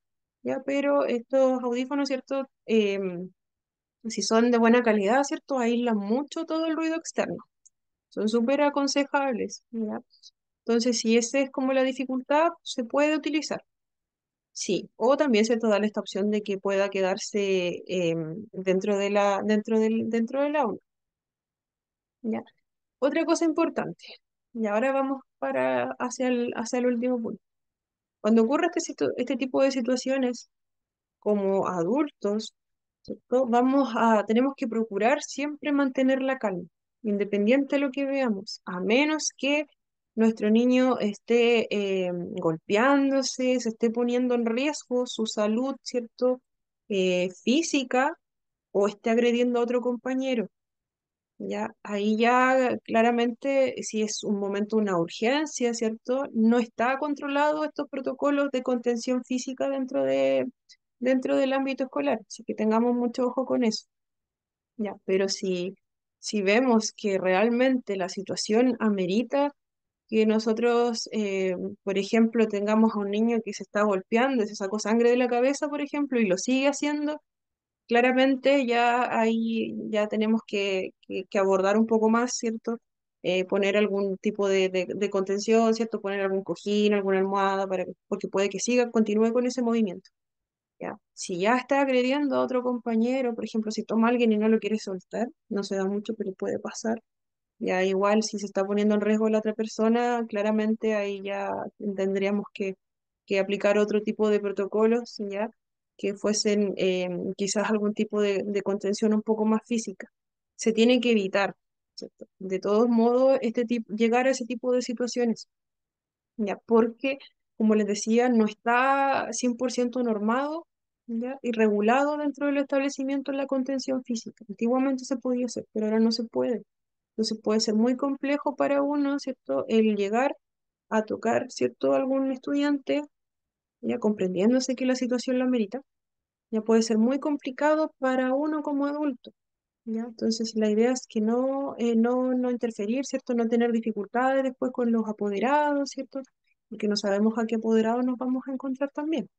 ¿ya? Pero estos audífonos, ¿cierto? Si son de buena calidad, ¿cierto? Aíslan mucho todo el ruido externo. Son súper aconsejables, ¿ya? Entonces, si esa es como la dificultad, se puede utilizar. Sí, o también se te da esta opción de que pueda quedarse dentro del aula, ¿ya? Otra cosa importante, y ahora vamos hacia el último punto. Cuando ocurre este tipo de situaciones como adultos, ¿cierto? Tenemos que procurar siempre mantener la calma, independiente de lo que veamos, a menos que nuestro niño esté golpeándose, se esté poniendo en riesgo su salud, ¿cierto? Física o esté agrediendo a otro compañero. Ya, ahí ya claramente, si es un momento, una urgencia, ¿cierto? No está controlado estos protocolos de contención física dentro del ámbito escolar, así que tengamos mucho ojo con eso. Ya, pero si vemos que realmente la situación amerita que nosotros, por ejemplo, tengamos a un niño que se está golpeando, se sacó sangre de la cabeza, por ejemplo, y lo sigue haciendo, claramente ya ahí ya tenemos que abordar un poco más, ¿cierto? poner algún tipo de contención, ¿cierto? Poner algún cojín, alguna almohada, porque puede que siga, continúe con ese movimiento. ¿Ya? Si ya está agrediendo a otro compañero, por ejemplo, si toma a alguien y no lo quiere soltar, no se da mucho, pero puede pasar. Ya igual si se está poniendo en riesgo la otra persona, claramente ahí ya tendríamos que aplicar otro tipo de protocolos, ya que fuesen quizás algún tipo de contención un poco más física. Se tiene que evitar, ¿cierto? De todos modos, llegar a ese tipo de situaciones, ya porque, como les decía, no está 100% normado, ya, y regulado dentro del establecimiento la contención física. Antiguamente se podía hacer, pero ahora no se puede. Entonces puede ser muy complejo para uno, ¿cierto? El llegar a tocar, ¿cierto? Algún estudiante, ya comprendiéndose que la situación lo amerita, ya puede ser muy complicado para uno como adulto, ¿ya? Entonces la idea es que no interferir, ¿cierto? No tener dificultades después con los apoderados, ¿cierto? Porque no sabemos a qué apoderados nos vamos a encontrar también.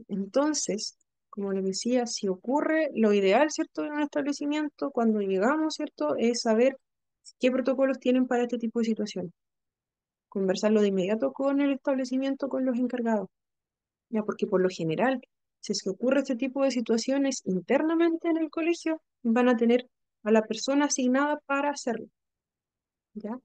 Entonces, como les decía, si ocurre, lo ideal, ¿cierto? En un establecimiento, cuando llegamos, ¿cierto? Es saber qué protocolos tienen para este tipo de situaciones. Conversarlo de inmediato con el establecimiento, con los encargados, ya, porque por lo general, si es que ocurre este tipo de situaciones internamente en el colegio, van a tener a la persona asignada para hacerlo, ¿ya?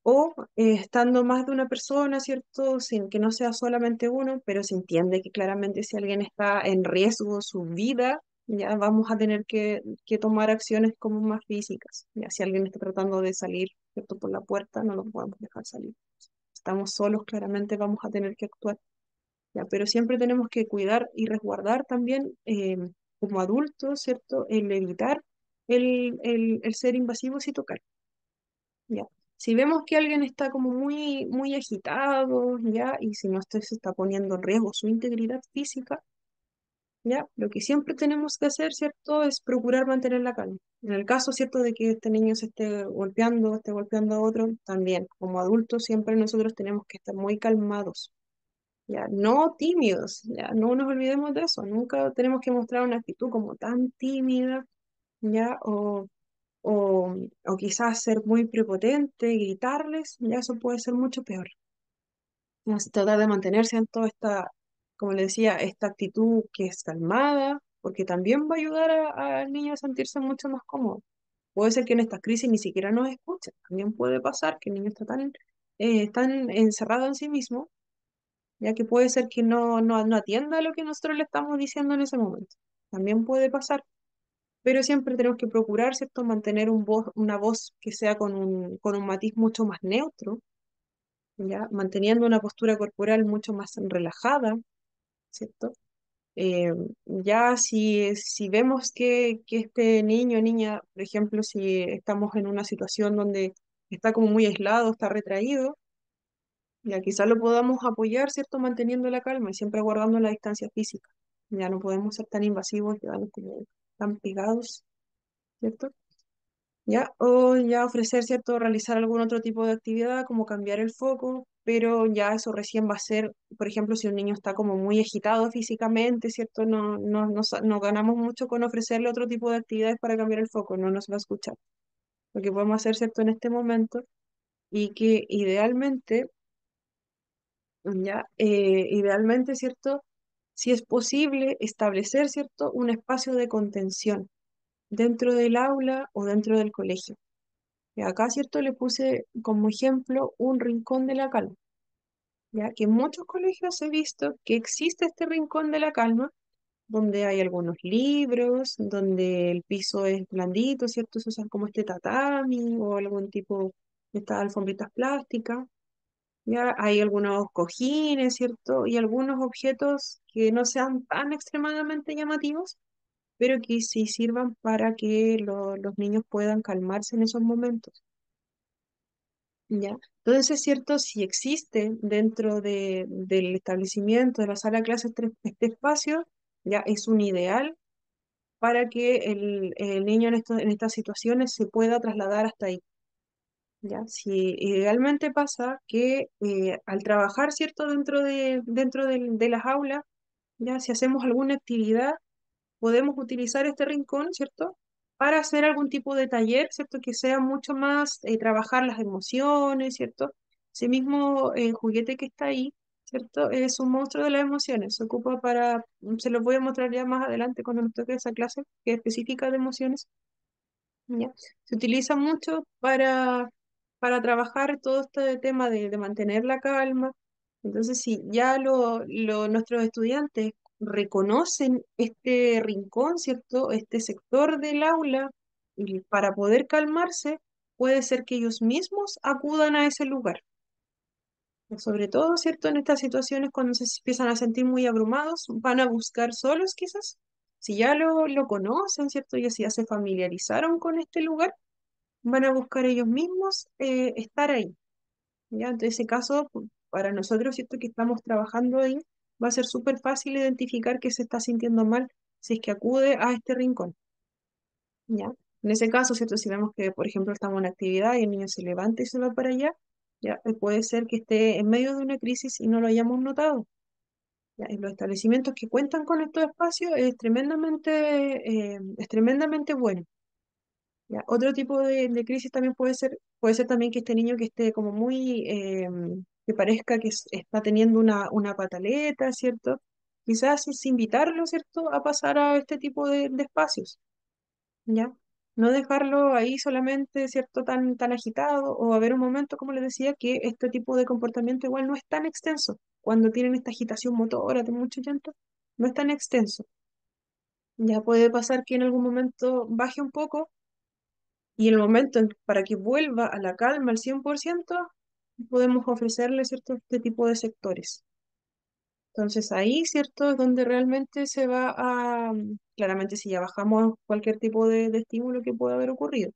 O estando más de una persona, ¿cierto? Sin que no sea solamente uno, pero se entiende que claramente si alguien está en riesgo su vida, ya vamos a tener que tomar acciones como más físicas. Ya si alguien está tratando de salir, ¿cierto? Por la puerta, no lo podemos dejar salir. Estamos solos, claramente vamos a tener que actuar. Ya, pero siempre tenemos que cuidar y resguardar también como adultos, ¿cierto? El evitar el ser invasivos y tocar. Ya. Si vemos que alguien está como muy agitado, ya, y si no se está poniendo en riesgo su integridad física, ya, lo que siempre tenemos que hacer, ¿cierto? Es procurar mantener la calma. En el caso, ¿cierto? De que este niño se esté golpeando a otro, también, como adultos, siempre nosotros tenemos que estar muy calmados, ya, no tímidos, ya, no nos olvidemos de eso. Nunca tenemos que mostrar una actitud como tan tímida, ya, o, o quizás ser muy prepotente, gritarles, ya eso puede ser mucho peor. Tratar de mantenerse en toda esta, como le decía, esta actitud que es calmada, porque también va a ayudar al niño a sentirse mucho más cómodo. Puede ser que en estas crisis ni siquiera nos escuche, también puede pasar que el niño está tan encerrado en sí mismo, ya que puede ser que no atienda lo que nosotros le estamos diciendo en ese momento. También puede pasar, pero siempre tenemos que procurar, ¿cierto? Mantener una voz que sea con un matiz mucho más neutro, ¿ya? Manteniendo una postura corporal mucho más relajada, ¿cierto? Eh, ya si vemos que este niño o niña, por ejemplo, si estamos en una situación donde está como muy aislado, está retraído, ya quizás lo podamos apoyar, ¿cierto? Manteniendo la calma y siempre guardando la distancia física. Ya no podemos ser tan invasivos, quedarnos como tan pegados, ¿cierto? ¿Ya? O ya ofrecer, ¿cierto? Realizar algún otro tipo de actividad, como cambiar el foco, pero ya eso recién va a ser, por ejemplo, si un niño está como muy agitado físicamente, ¿cierto? No ganamos mucho con ofrecerle otro tipo de actividades para cambiar el foco, no nos va a escuchar. Lo que podemos hacer, ¿cierto? En este momento, y que idealmente, ¿cierto? Si es posible, establecer, ¿cierto? Un espacio de contención dentro del aula o dentro del colegio. Y acá, ¿cierto? Le puse como ejemplo un rincón de la calma, ya que en muchos colegios he visto que existe este rincón de la calma, donde hay algunos libros, donde el piso es blandito, ¿cierto? Se usan como este tatami o algún tipo de estas alfombritas plásticas. Ya hay algunos cojines, ¿cierto? Y algunos objetos que no sean tan extremadamente llamativos, pero que sí sirvan para que los niños puedan calmarse en esos momentos. ¿Ya? Entonces, es cierto, si existe dentro del establecimiento, de la sala de clases, este espacio, ya es un ideal para que el niño en estas situaciones se pueda trasladar hasta ahí. ¿Ya? Si idealmente pasa que al trabajar, ¿cierto? Dentro de las aulas, ya si hacemos alguna actividad, podemos utilizar este rincón, ¿cierto? para hacer algún tipo de taller, ¿cierto? Que sea mucho más trabajar las emociones, ¿cierto? Ese mismo juguete que está ahí, ¿cierto? Es un monstruo de las emociones. Se ocupa para, se los voy a mostrar ya más adelante cuando nos toque esa clase que es específica de emociones. ¿Ya? Se utiliza mucho para trabajar todo este tema de mantener la calma. Entonces, si ya nuestros estudiantes reconocen este rincón, ¿cierto? Este sector del aula, y para poder calmarse, puede ser que ellos mismos acudan a ese lugar. Sobre todo, ¿cierto? En estas situaciones cuando se empiezan a sentir muy abrumados, van a buscar solos quizás. Si ya lo conocen, ¿cierto? Y si ya se familiarizaron con este lugar, van a buscar ellos mismos estar ahí. ¿Ya? Entonces, ese caso, para nosotros, ¿cierto? Que estamos trabajando ahí, va a ser súper fácil identificar que se está sintiendo mal si es que acude a este rincón. ¿Ya? En ese caso, ¿cierto? Si vemos que, por ejemplo, estamos en una actividad y el niño se levanta y se va para allá, ya puede ser que esté en medio de una crisis y no lo hayamos notado. ¿Ya? En los establecimientos que cuentan con estos espacios es tremendamente bueno. ¿Ya? Otro tipo de crisis también puede ser también que este niño que esté como muy, que parezca que está teniendo una pataleta, ¿cierto? Quizás es invitarlo, ¿cierto?, a pasar a este tipo de espacios, ¿ya? No dejarlo ahí solamente, ¿cierto?, tan agitado, o haber un momento, como les decía, que este tipo de comportamiento igual no es tan extenso. Cuando tienen esta agitación motora de mucho llanto, no es tan extenso. Ya puede pasar que en algún momento baje un poco y el momento para que vuelva a la calma al 100%, podemos ofrecerle, ¿cierto?, este tipo de sectores. Entonces ahí, ¿cierto?, es donde realmente se va claramente si ya bajamos cualquier tipo de estímulo que pueda haber ocurrido,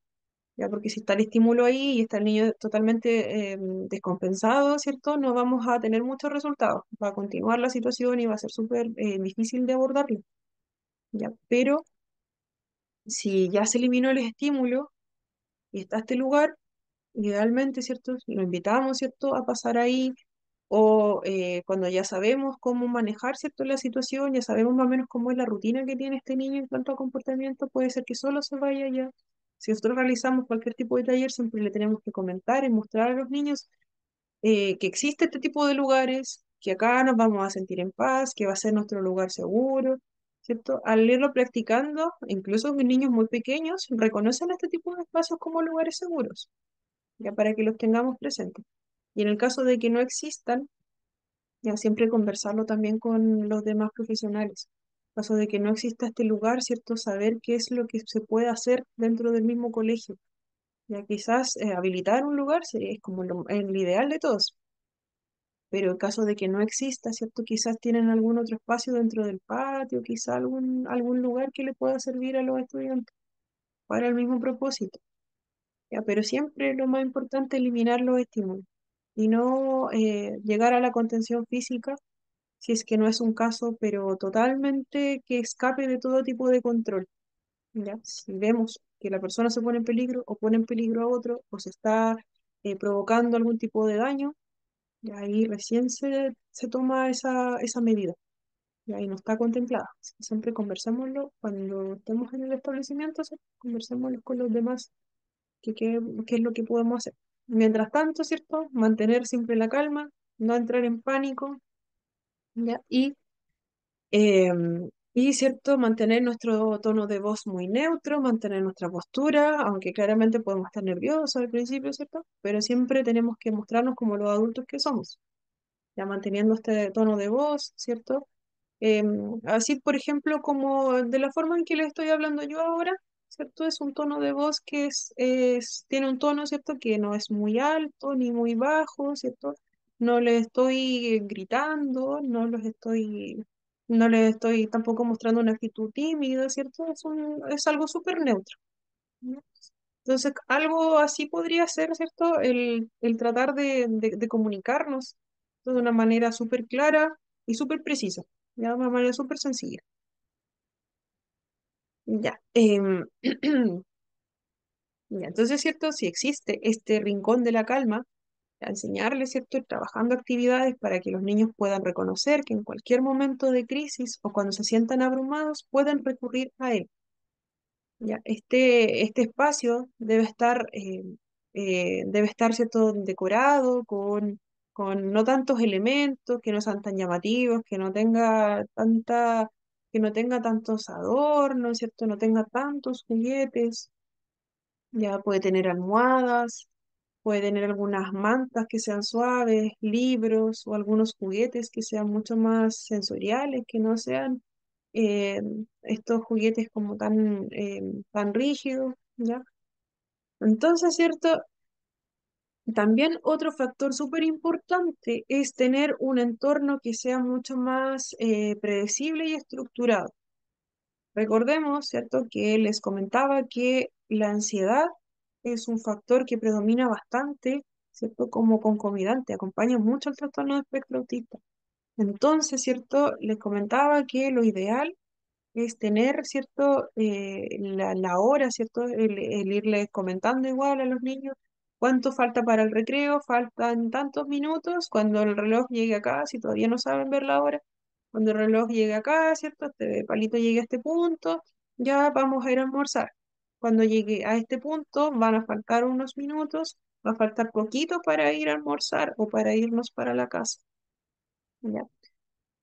ya porque si está el estímulo ahí y está el niño totalmente descompensado, ¿cierto?, no vamos a tener muchos resultados. Va a continuar la situación y va a ser súper difícil de abordarlo, ¿ya? Pero si ya se eliminó el estímulo y está este lugar, idealmente, ¿cierto? Lo invitamos, ¿cierto?, a pasar ahí, o cuando ya sabemos cómo manejar, ¿cierto?, la situación, ya sabemos más o menos cómo es la rutina que tiene este niño en cuanto a comportamiento, puede ser que solo se vaya ya. Si nosotros realizamos cualquier tipo de taller, siempre le tenemos que comentar y mostrar a los niños que existe este tipo de lugares, que acá nos vamos a sentir en paz, que va a ser nuestro lugar seguro, ¿cierto? Al irlo practicando, incluso niños muy pequeños reconocen este tipo de espacios como lugares seguros, ya para que los tengamos presentes. Y en el caso de que no existan, ya siempre conversarlo también con los demás profesionales. En caso de que no exista este lugar, ¿cierto? Saber qué es lo que se puede hacer dentro del mismo colegio. Ya quizás habilitar un lugar sería es como el ideal de todos, pero en caso de que no exista, ¿cierto? Quizás tienen algún otro espacio dentro del patio, quizás algún lugar que le pueda servir a los estudiantes para el mismo propósito. Ya, pero siempre lo más importante es eliminar los estímulos y no llegar a la contención física si es que no es un caso, pero totalmente que escape de todo tipo de control. ¿Ya? Si vemos que la persona se pone en peligro o pone en peligro a otro o se está provocando algún tipo de daño, y ahí recién se toma esa medida. Y ahí no está contemplada. Así que siempre conversémoslo cuando estemos en el establecimiento, ¿sí? Conversémoslo con los demás qué es lo que podemos hacer. Mientras tanto, ¿cierto? Mantener siempre la calma, no entrar en pánico, ¿ya? ¿Cierto? Mantener nuestro tono de voz muy neutro, mantener nuestra postura, aunque claramente podemos estar nerviosos al principio, ¿cierto? Pero siempre tenemos que mostrarnos como los adultos que somos, ya manteniendo este tono de voz, ¿cierto? Así, por ejemplo, como de la forma en que le estoy hablando yo ahora, ¿cierto? Es un tono de voz que tiene un tono, ¿cierto? Que no es muy alto ni muy bajo, ¿cierto? No le estoy gritando, no les estoy tampoco mostrando una actitud tímida, ¿cierto? Es algo súper neutro, ¿no? Entonces, algo así podría ser, ¿cierto? El tratar de comunicarnos de una manera súper clara y súper precisa, ya de una manera súper sencilla. Ya. Ya, entonces, ¿cierto? Si existe este rincón de la calma, a enseñarles, ¿cierto? Ir trabajando actividades para que los niños puedan reconocer que en cualquier momento de crisis o cuando se sientan abrumados, pueden recurrir a él. ¿ya? Este espacio debe estar, ¿cierto?, decorado con no tantos elementos, que no sean tan llamativos, que no tenga tantos adornos, ¿cierto? No tenga tantos juguetes. Ya puede tener almohadas, puede tener algunas mantas que sean suaves, libros o algunos juguetes que sean mucho más sensoriales, que no sean eh, estos juguetes como tan rígidos, ¿ya? Entonces, ¿cierto? También otro factor súper importante es tener un entorno que sea mucho más predecible y estructurado. Recordemos, ¿cierto?, que les comentaba que la ansiedad es un factor que predomina bastante, ¿cierto?, como concomitante, acompaña mucho al trastorno de espectro autista. Entonces, ¿cierto?, les comentaba que lo ideal es tener, ¿cierto?, la hora, ¿cierto?, el irles comentando igual a los niños cuánto falta para el recreo, faltan tantos minutos, cuando el reloj llegue acá, si todavía no saben ver la hora, cuando el reloj llegue acá, ¿cierto?, este palito llegue a este punto, ya vamos a ir a almorzar. Cuando llegue a este punto van a faltar unos minutos, va a faltar poquito para ir a almorzar o para irnos para la casa. ¿Ya?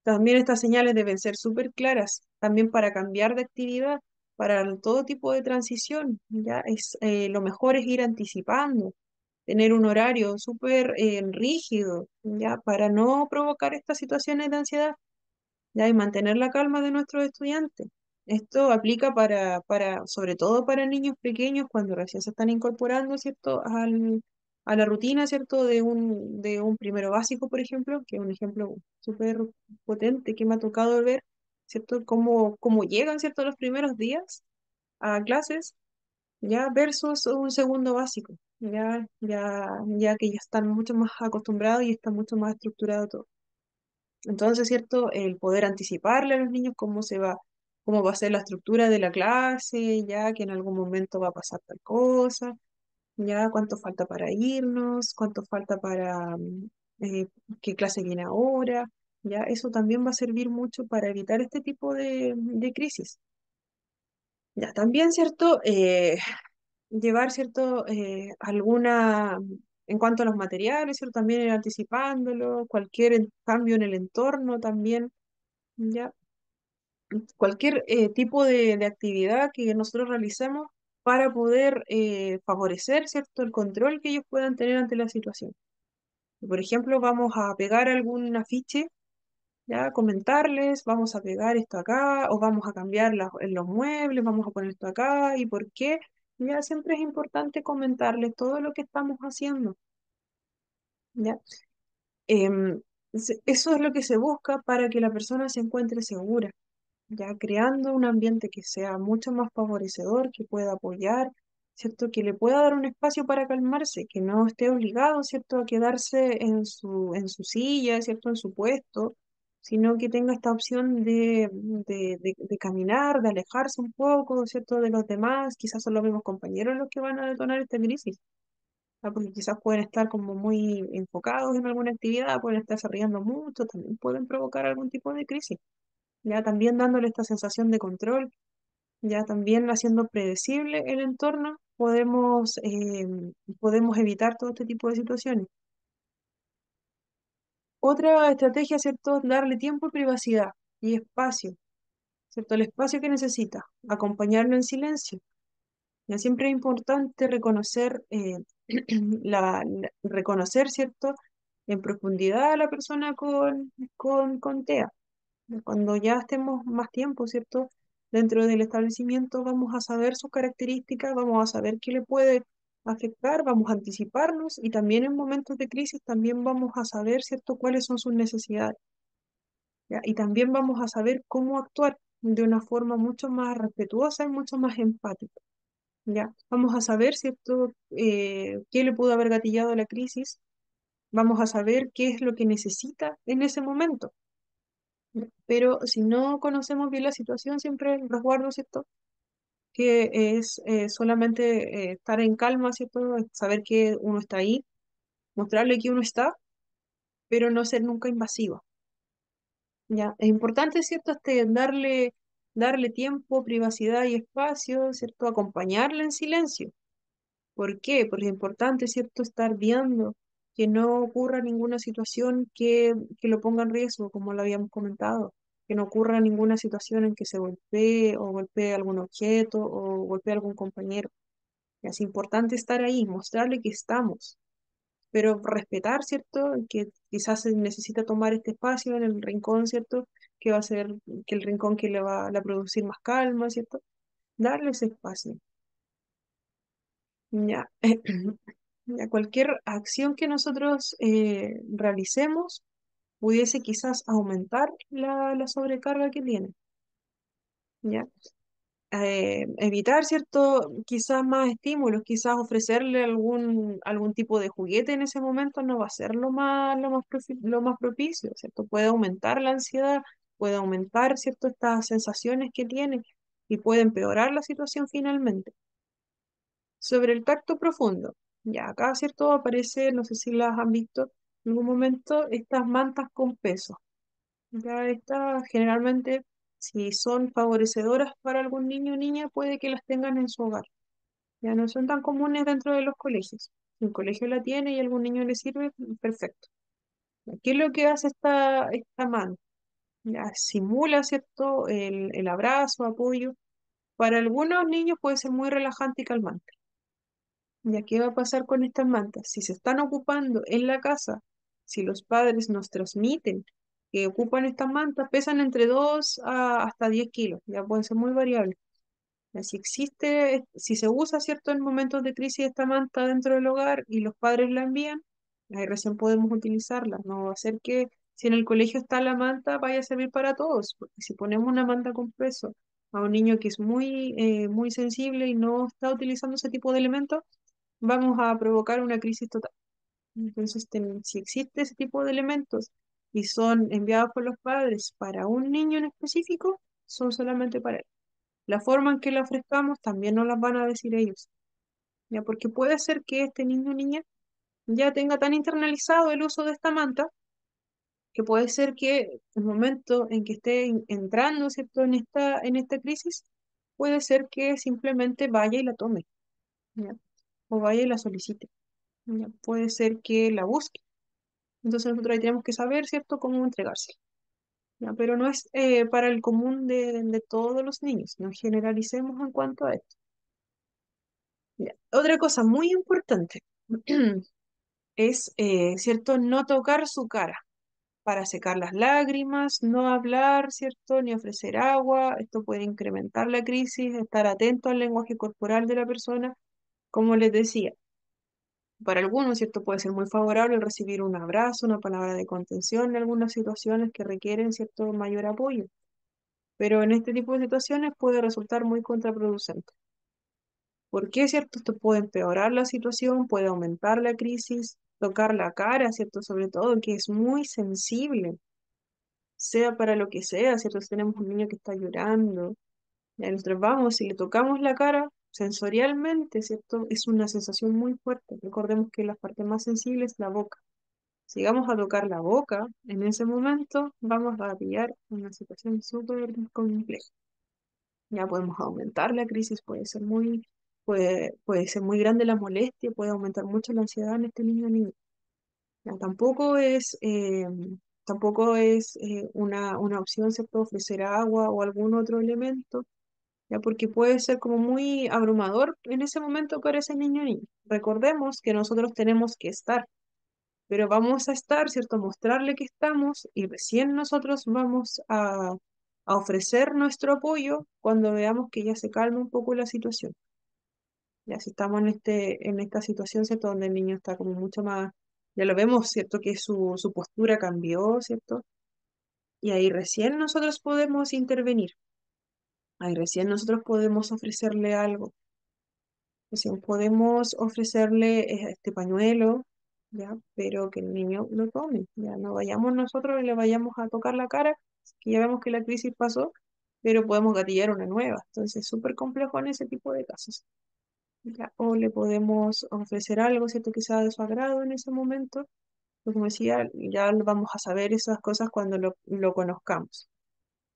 También estas señales deben ser súper claras, también para cambiar de actividad, para todo tipo de transición, ¿ya? Lo mejor es ir anticipando, tener un horario súper rígido, ¿ya? Para no provocar estas situaciones de ansiedad, ¿ya? Y mantener la calma de nuestros estudiantes. Esto aplica sobre todo para niños pequeños cuando recién se están incorporando, ¿cierto?, a la rutina, ¿cierto?, de un primero básico, por ejemplo, que es un ejemplo súper potente que me ha tocado ver, ¿cierto?, cómo llegan, ¿cierto?, los primeros días a clases, ya versus un segundo básico, ya que ya están mucho más acostumbrados y está mucho más estructurado todo. Entonces, ¿cierto? El poder anticiparle a los niños cómo va a ser la estructura de la clase, ya que en algún momento va a pasar tal cosa, ya cuánto falta para irnos, cuánto falta para eh, qué clase viene ahora, ya eso también va a servir mucho para evitar este tipo de crisis. Ya también, ¿cierto? Llevar, ¿cierto? En cuanto a los materiales, ¿cierto? También ir anticipándolo, cualquier cambio en el entorno también. ¿Ya? Cualquier tipo de actividad que nosotros realicemos para poder favorecer, ¿cierto?, el control que ellos puedan tener ante la situación. Por ejemplo, vamos a pegar algún afiche, ya comentarles, vamos a pegar esto acá, o vamos a cambiar en los muebles, vamos a poner esto acá, y por qué. Ya siempre es importante comentarles todo lo que estamos haciendo, ¿ya? Em, Eso es lo que se busca para que la persona se encuentre segura, ya creando un ambiente que sea mucho más favorecedor, que pueda apoyar, ¿cierto? Que le pueda dar un espacio para calmarse, que no esté obligado, ¿cierto?, a quedarse en su silla, ¿cierto?, en su puesto, sino que tenga esta opción de caminar, de alejarse un poco, ¿cierto?, de los demás, quizás son los mismos compañeros los que van a detonar esta crisis. Porque quizás pueden estar como muy enfocados en alguna actividad, pueden estarse riendo mucho, también pueden provocar algún tipo de crisis, ya también dándole esta sensación de control, ya también haciendo predecible el entorno, podemos evitar todo este tipo de situaciones. Otra estrategia, ¿cierto?, es darle tiempo y privacidad y espacio, ¿cierto? El espacio que necesita, acompañarlo en silencio. Ya siempre es importante reconocer, reconocer, ¿cierto?, en profundidad a la persona con TEA. Cuando ya estemos más tiempo, ¿cierto?, dentro del establecimiento, vamos a saber sus características, vamos a saber qué le puede afectar, vamos a anticiparnos y también en momentos de crisis también vamos a saber, ¿cierto?, cuáles son sus necesidades, ¿ya? Y también vamos a saber cómo actuar de una forma mucho más respetuosa y mucho más empática, ¿ya? Vamos a saber, ¿cierto?, qué le pudo haber gatillado la crisis, vamos a saber qué es lo que necesita en ese momento. Pero si no conocemos bien la situación, siempre el resguardo, ¿cierto? Que es solamente estar en calma, ¿cierto? Saber que uno está ahí, mostrarle que uno está, pero no ser nunca invasivo, ¿ya? Es importante, ¿cierto? darle tiempo, privacidad y espacio, ¿cierto? Acompañarla en silencio. ¿Por qué? Porque es importante, ¿cierto?, estar viendo que no ocurra ninguna situación que lo ponga en riesgo, como lo habíamos comentado, que no ocurra ninguna situación en que se golpee o golpee algún objeto o golpee a algún compañero. Es importante estar ahí, mostrarle que estamos, pero respetar, ¿cierto?, que quizás se necesita tomar este espacio en el rincón, ¿cierto?, que va a ser que el rincón que le va a producir más calma, ¿cierto? Darle ese espacio. Ya. Ya, cualquier acción que nosotros realicemos pudiese quizás aumentar la sobrecarga que tiene, ¿ya? Evitar, ¿cierto? Quizás más estímulos, quizás ofrecerle algún tipo de juguete en ese momento no va a ser lo más propicio, ¿cierto? Puede aumentar la ansiedad, puede aumentar, ¿cierto?, estas sensaciones que tiene y puede empeorar la situación finalmente. Sobre el tacto profundo, ya acá, ¿cierto? Aparece, no sé si las han visto en algún momento, estas mantas con peso. Ya estas generalmente, si son favorecedoras para algún niño o niña, puede que las tengan en su hogar. Ya no son tan comunes dentro de los colegios. Si el colegio la tiene y algún niño le sirve, perfecto. ¿Qué es lo que hace esta manta? Ya simula, ¿cierto?, el abrazo, apoyo. Para algunos niños puede ser muy relajante y calmante. ¿Ya qué va a pasar con estas mantas? Si se están ocupando en la casa, si los padres nos transmiten que ocupan estas mantas, pesan entre 2 hasta 10 kilos, ya pueden ser muy variables. Ya, si se usa, ¿cierto?, en momentos de crisis esta manta dentro del hogar y los padres la envían, ahí recién podemos utilizarla. No va a ser que si en el colegio está la manta vaya a servir para todos, porque si ponemos una manta con peso a un niño que es muy sensible y no está utilizando ese tipo de elementos, vamos a provocar una crisis total. Entonces, si existe ese tipo de elementos y son enviados por los padres para un niño en específico, son solamente para él. La forma en que la ofrezcamos también nos las van a decir ellos, ¿ya? Porque puede ser que este niño o niña ya tenga tan internalizado el uso de esta manta que puede ser que el momento en que esté entrando, ¿cierto?, en esta crisis, puede ser que simplemente vaya y la tome, ¿ya? O vaya y la solicite. Ya, puede ser que la busque. Entonces nosotros ahí tenemos que saber, ¿cierto?, cómo entregársela. Ya, pero no es para el común de todos los niños. No generalicemos en cuanto a esto. Ya, otra cosa muy importante es, ¿cierto?, no tocar su cara para secar las lágrimas, no hablar, ¿cierto?, ni ofrecer agua. Esto puede incrementar la crisis, estar atento al lenguaje corporal de la persona. Como les decía, para algunos, ¿cierto?, puede ser muy favorable recibir un abrazo, una palabra de contención en algunas situaciones que requieren, ¿cierto?, mayor apoyo, pero en este tipo de situaciones puede resultar muy contraproducente. ¿Por qué, cierto? Esto puede empeorar la situación, puede aumentar la crisis, tocar la cara, ¿cierto?, sobre todo, que es muy sensible, sea para lo que sea, ¿cierto? Si tenemos un niño que está llorando, ya nosotros vamos, si le tocamos la cara sensorialmente, ¿cierto? Es una sensación muy fuerte. Recordemos que la parte más sensible es la boca. Si vamos a tocar la boca, en ese momento vamos a pillar una situación súper compleja. Ya podemos aumentar la crisis, puede ser muy grande la molestia, puede aumentar mucho la ansiedad en este niño o niña. Ya, tampoco es una opción, ¿cierto?, ofrecer agua o algún otro elemento, ya porque puede ser como muy abrumador en ese momento para ese niño o niña. Recordemos que nosotros tenemos que estar, pero vamos a estar, ¿cierto? Mostrarle que estamos y recién nosotros vamos a ofrecer nuestro apoyo cuando veamos que ya se calma un poco la situación. Ya si estamos en esta situación, ¿cierto? Donde el niño está como mucho más, ya lo vemos, ¿cierto? Que su postura cambió, ¿cierto? Y ahí recién nosotros podemos intervenir. Ahí recién nosotros podemos ofrecerle algo. Recién podemos ofrecerle este pañuelo, ¿ya? Pero que el niño lo tome, ya no vayamos nosotros y le vayamos a tocar la cara, que ya vemos que la crisis pasó, pero podemos gatillar una nueva. Entonces es súper complejo en ese tipo de casos. ¿Ya? O le podemos ofrecer algo, ¿cierto?, que sea de su agrado en ese momento. Pero como decía, ya vamos a saber esas cosas cuando lo conozcamos.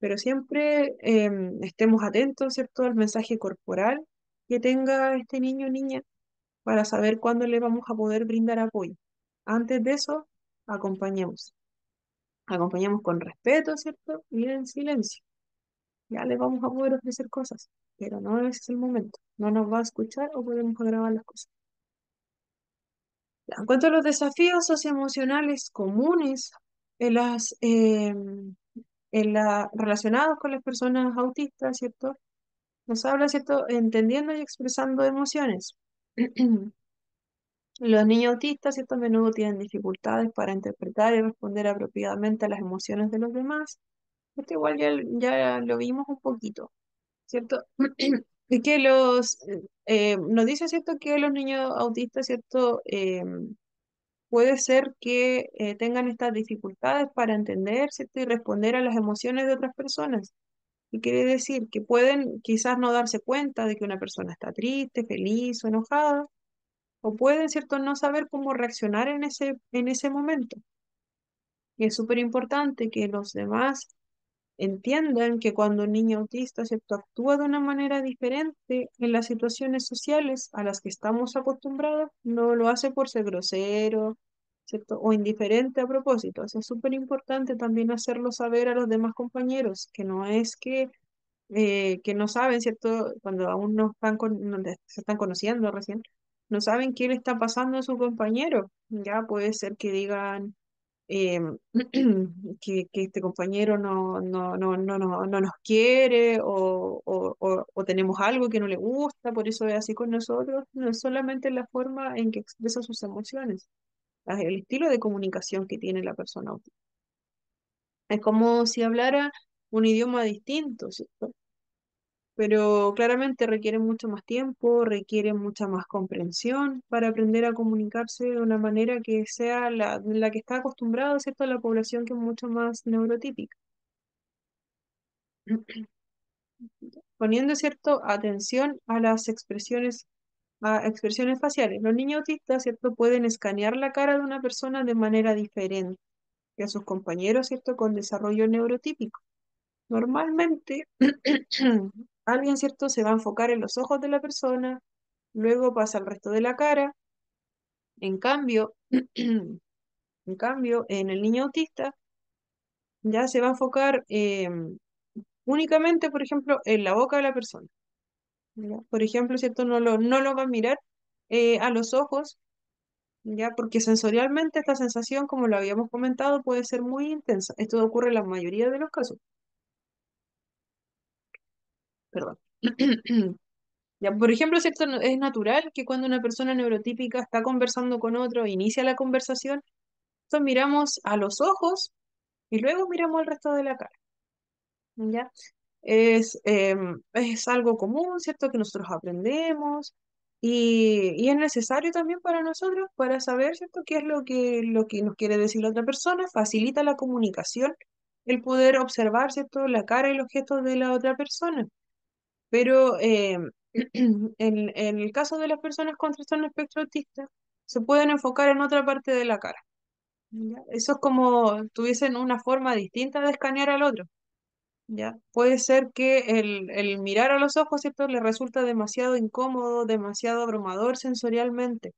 pero siempre estemos atentos, ¿cierto?, al mensaje corporal que tenga este niño o niña para saber cuándo le vamos a poder brindar apoyo. Antes de eso, acompañemos. Acompañemos con respeto, ¿cierto? Y en silencio. Ya le vamos a poder ofrecer cosas, pero no ese es el momento. No nos va a escuchar o podemos grabar las cosas. Ya, en cuanto a los desafíos socioemocionales comunes en relacionados con las personas autistas, ¿cierto? Nos habla, ¿cierto? Entendiendo y expresando emociones. Los niños autistas, ¿cierto? A menudo tienen dificultades para interpretar y responder apropiadamente a las emociones de los demás. Esto igual ya lo vimos un poquito, ¿cierto? Y que nos dice, ¿cierto? Que los niños autistas, ¿cierto? Puede ser que tengan estas dificultades para entender, ¿cierto? Y responder a las emociones de otras personas. Y quiere decir que pueden quizás no darse cuenta de que una persona está triste, feliz o enojada, o pueden, ¿cierto?, no saber cómo reaccionar en ese momento. Y es súper importante que los demás entiendan que cuando un niño autista, ¿cierto?, actúa de una manera diferente en las situaciones sociales a las que estamos acostumbrados, no lo hace por ser grosero, ¿cierto?, o indiferente a propósito. Eso es súper importante también hacerlo saber a los demás compañeros, que no es que no saben, ¿cierto? Cuando aún no están se están conociendo recién, no saben qué le está pasando a su compañero. Ya puede ser que digan em, que este compañero no nos quiere o tenemos algo que no le gusta, por eso es así con nosotros. No es solamente la forma en que expresa sus emociones, es el estilo de comunicación que tiene la persona autista. Es como si hablara un idioma distinto, ¿cierto? Pero claramente requiere mucho más tiempo, requiere mucha más comprensión para aprender a comunicarse de una manera que sea la que está acostumbrada, ¿cierto?, a la población que es mucho más neurotípica. Poniendo, ¿cierto?, atención a expresiones faciales. Los niños autistas, ¿cierto?, pueden escanear la cara de una persona de manera diferente que a sus compañeros, ¿cierto?, con desarrollo neurotípico. Normalmente, alguien, ¿cierto?, se va a enfocar en los ojos de la persona, luego pasa al resto de la cara. En cambio, en el niño autista ya se va a enfocar únicamente, por ejemplo, en la boca de la persona. ¿Ya? Por ejemplo, ¿cierto? No lo va a mirar a los ojos, ya, porque sensorialmente esta sensación, como lo habíamos comentado, puede ser muy intensa. Esto ocurre en la mayoría de los casos. Perdón. Ya, por ejemplo, ¿cierto? Es natural que cuando una persona neurotípica está conversando con otro, inicia la conversación, entonces miramos a los ojos y luego miramos al resto de la cara. ¿Ya? Es algo común, ¿cierto? Que nosotros aprendemos y es necesario también para nosotros para saber, ¿cierto?, qué es lo que nos quiere decir la otra persona. Facilita la comunicación el poder observar, ¿cierto?, la cara y los gestos de la otra persona. Pero en el caso de las personas con trastorno espectro autista, se pueden enfocar en otra parte de la cara. ¿Ya? Eso es como tuviesen una forma distinta de escanear al otro. ¿Ya? Puede ser que el mirar a los ojos, ¿cierto?, le resulta demasiado incómodo, demasiado abrumador sensorialmente.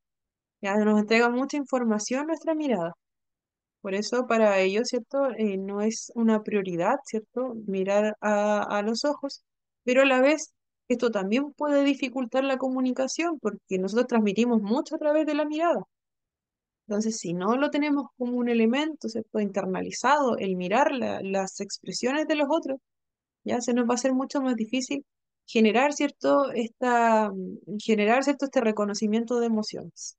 Ya nos entrega mucha información nuestra mirada. Por eso para ellos, ¿cierto? No es una prioridad, ¿cierto?, mirar a los ojos, pero a la vez esto también puede dificultar la comunicación porque nosotros transmitimos mucho a través de la mirada. Entonces, si no lo tenemos como un elemento, ¿cierto?, internalizado, el mirar las expresiones de los otros, ya se nos va a hacer mucho más difícil generar, ¿cierto?, este reconocimiento de emociones.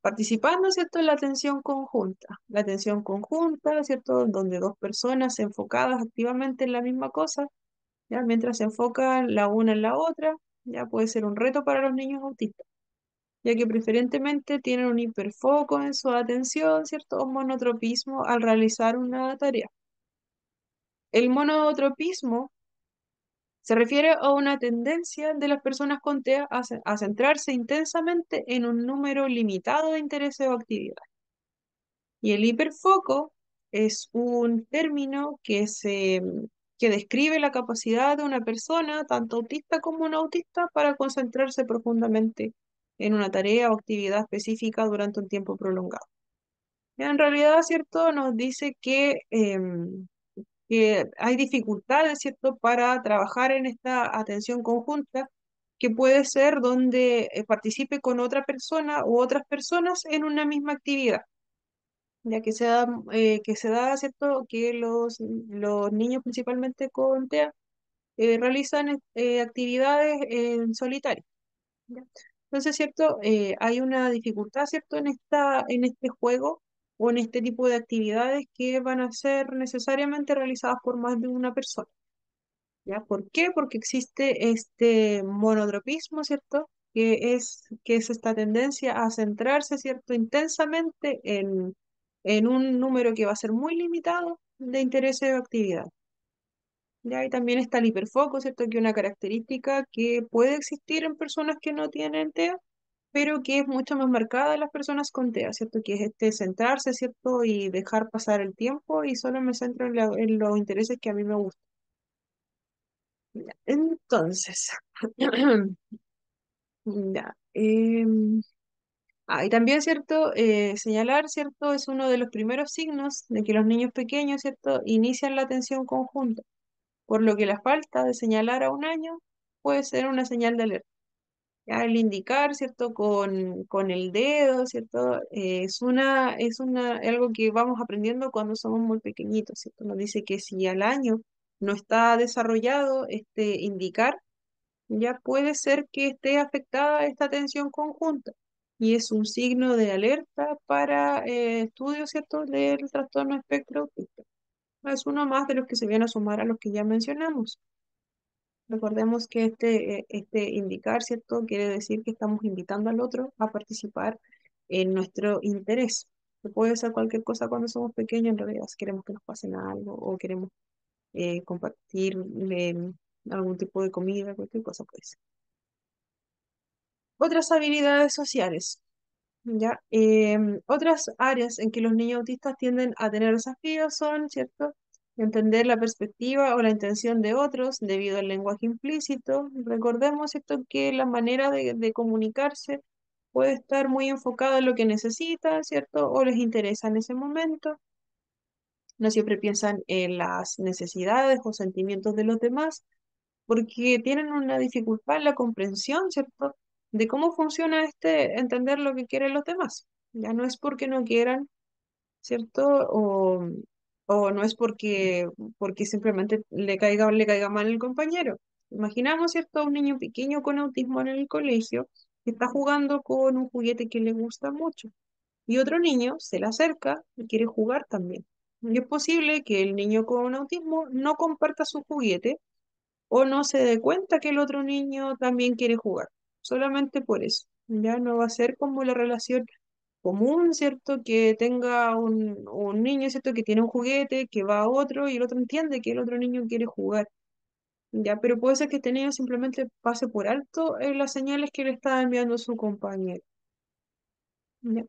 Participando, ¿cierto?, en la atención conjunta. La atención conjunta, ¿cierto?, donde dos personas enfocadas activamente en la misma cosa, ya mientras se enfocan la una en la otra, ya puede ser un reto para los niños autistas, ya que preferentemente tienen un hiperfoco en su atención, ¿cierto?, o monotropismo al realizar una tarea. El monotropismo se refiere a una tendencia de las personas con TEA a centrarse intensamente en un número limitado de intereses o actividades. Y el hiperfoco es un término que describe la capacidad de una persona, tanto autista como no autista, para concentrarse profundamente en una tarea o actividad específica durante un tiempo prolongado. En realidad, ¿cierto? Nos dice que hay dificultades, ¿cierto?, para trabajar en esta atención conjunta, que puede ser donde participe con otra persona u otras personas en una misma actividad, ya que se da, ¿cierto?, que los niños principalmente con TEA realizan actividades en solitario. ¿Ya? Entonces, ¿cierto? Hay una dificultad, ¿cierto? En este juego o en este tipo de actividades que van a ser necesariamente realizadas por más de una persona. ¿Ya? ¿Por qué? Porque existe este monotropismo, ¿cierto? Que es esta tendencia a centrarse, ¿cierto? Intensamente en un número que va a ser muy limitado de intereses o actividades. ¿Ya? Y también está el hiperfoco, ¿cierto? Que es una característica que puede existir en personas que no tienen TEA, pero que es mucho más marcada en las personas con TEA, ¿cierto? Que es este centrarse, ¿cierto? Y dejar pasar el tiempo y solo me centro en los intereses que a mí me gustan. Ya, entonces, ya, y también, ¿cierto? Señalar, ¿cierto? Es uno de los primeros signos de que los niños pequeños, ¿cierto? Inician la atención conjunta, por lo que la falta de señalar a un año puede ser una señal de alerta. Ya el indicar, ¿cierto? Con el dedo, ¿cierto? Algo que vamos aprendiendo cuando somos muy pequeñitos, ¿cierto? Nos dice que si al año no está desarrollado este indicar, ya puede ser que esté afectada esta atención conjunta. Y es un signo de alerta para estudios, ¿cierto? Del trastorno espectro autista. Es uno más de los que se vienen a sumar a los que ya mencionamos. Recordemos que este indicar, ¿cierto? Quiere decir que estamos invitando al otro a participar en nuestro interés. Que puede ser cualquier cosa cuando somos pequeños, en realidad, si queremos que nos pasen algo o queremos compartir algún tipo de comida, cualquier cosa puede ser. Otras habilidades sociales, ¿ya? Otras áreas en que los niños autistas tienden a tener desafíos son, ¿cierto? Entender la perspectiva o la intención de otros debido al lenguaje implícito. Recordemos, ¿cierto?, que la manera de comunicarse puede estar muy enfocada en lo que necesitan, ¿cierto? O les interesa en ese momento. No siempre piensan en las necesidades o sentimientos de los demás porque tienen una dificultad en la comprensión, ¿cierto? De cómo funciona entender lo que quieren los demás. Ya no es porque no quieran, ¿cierto? O no es porque simplemente le caiga mal el compañero. Imaginamos, ¿cierto? A un niño pequeño con autismo en el colegio que está jugando con un juguete que le gusta mucho y otro niño se le acerca y quiere jugar también. Y es posible que el niño con autismo no comparta su juguete o no se dé cuenta que el otro niño también quiere jugar, solamente por eso. Ya no va a ser como la relación común, ¿cierto? Que tenga un niño, ¿cierto? Que tiene un juguete, que va a otro y el otro entiende que el otro niño quiere jugar. Ya, pero puede ser que este niño simplemente pase por alto las señales que le está enviando su compañero. ¿Ya?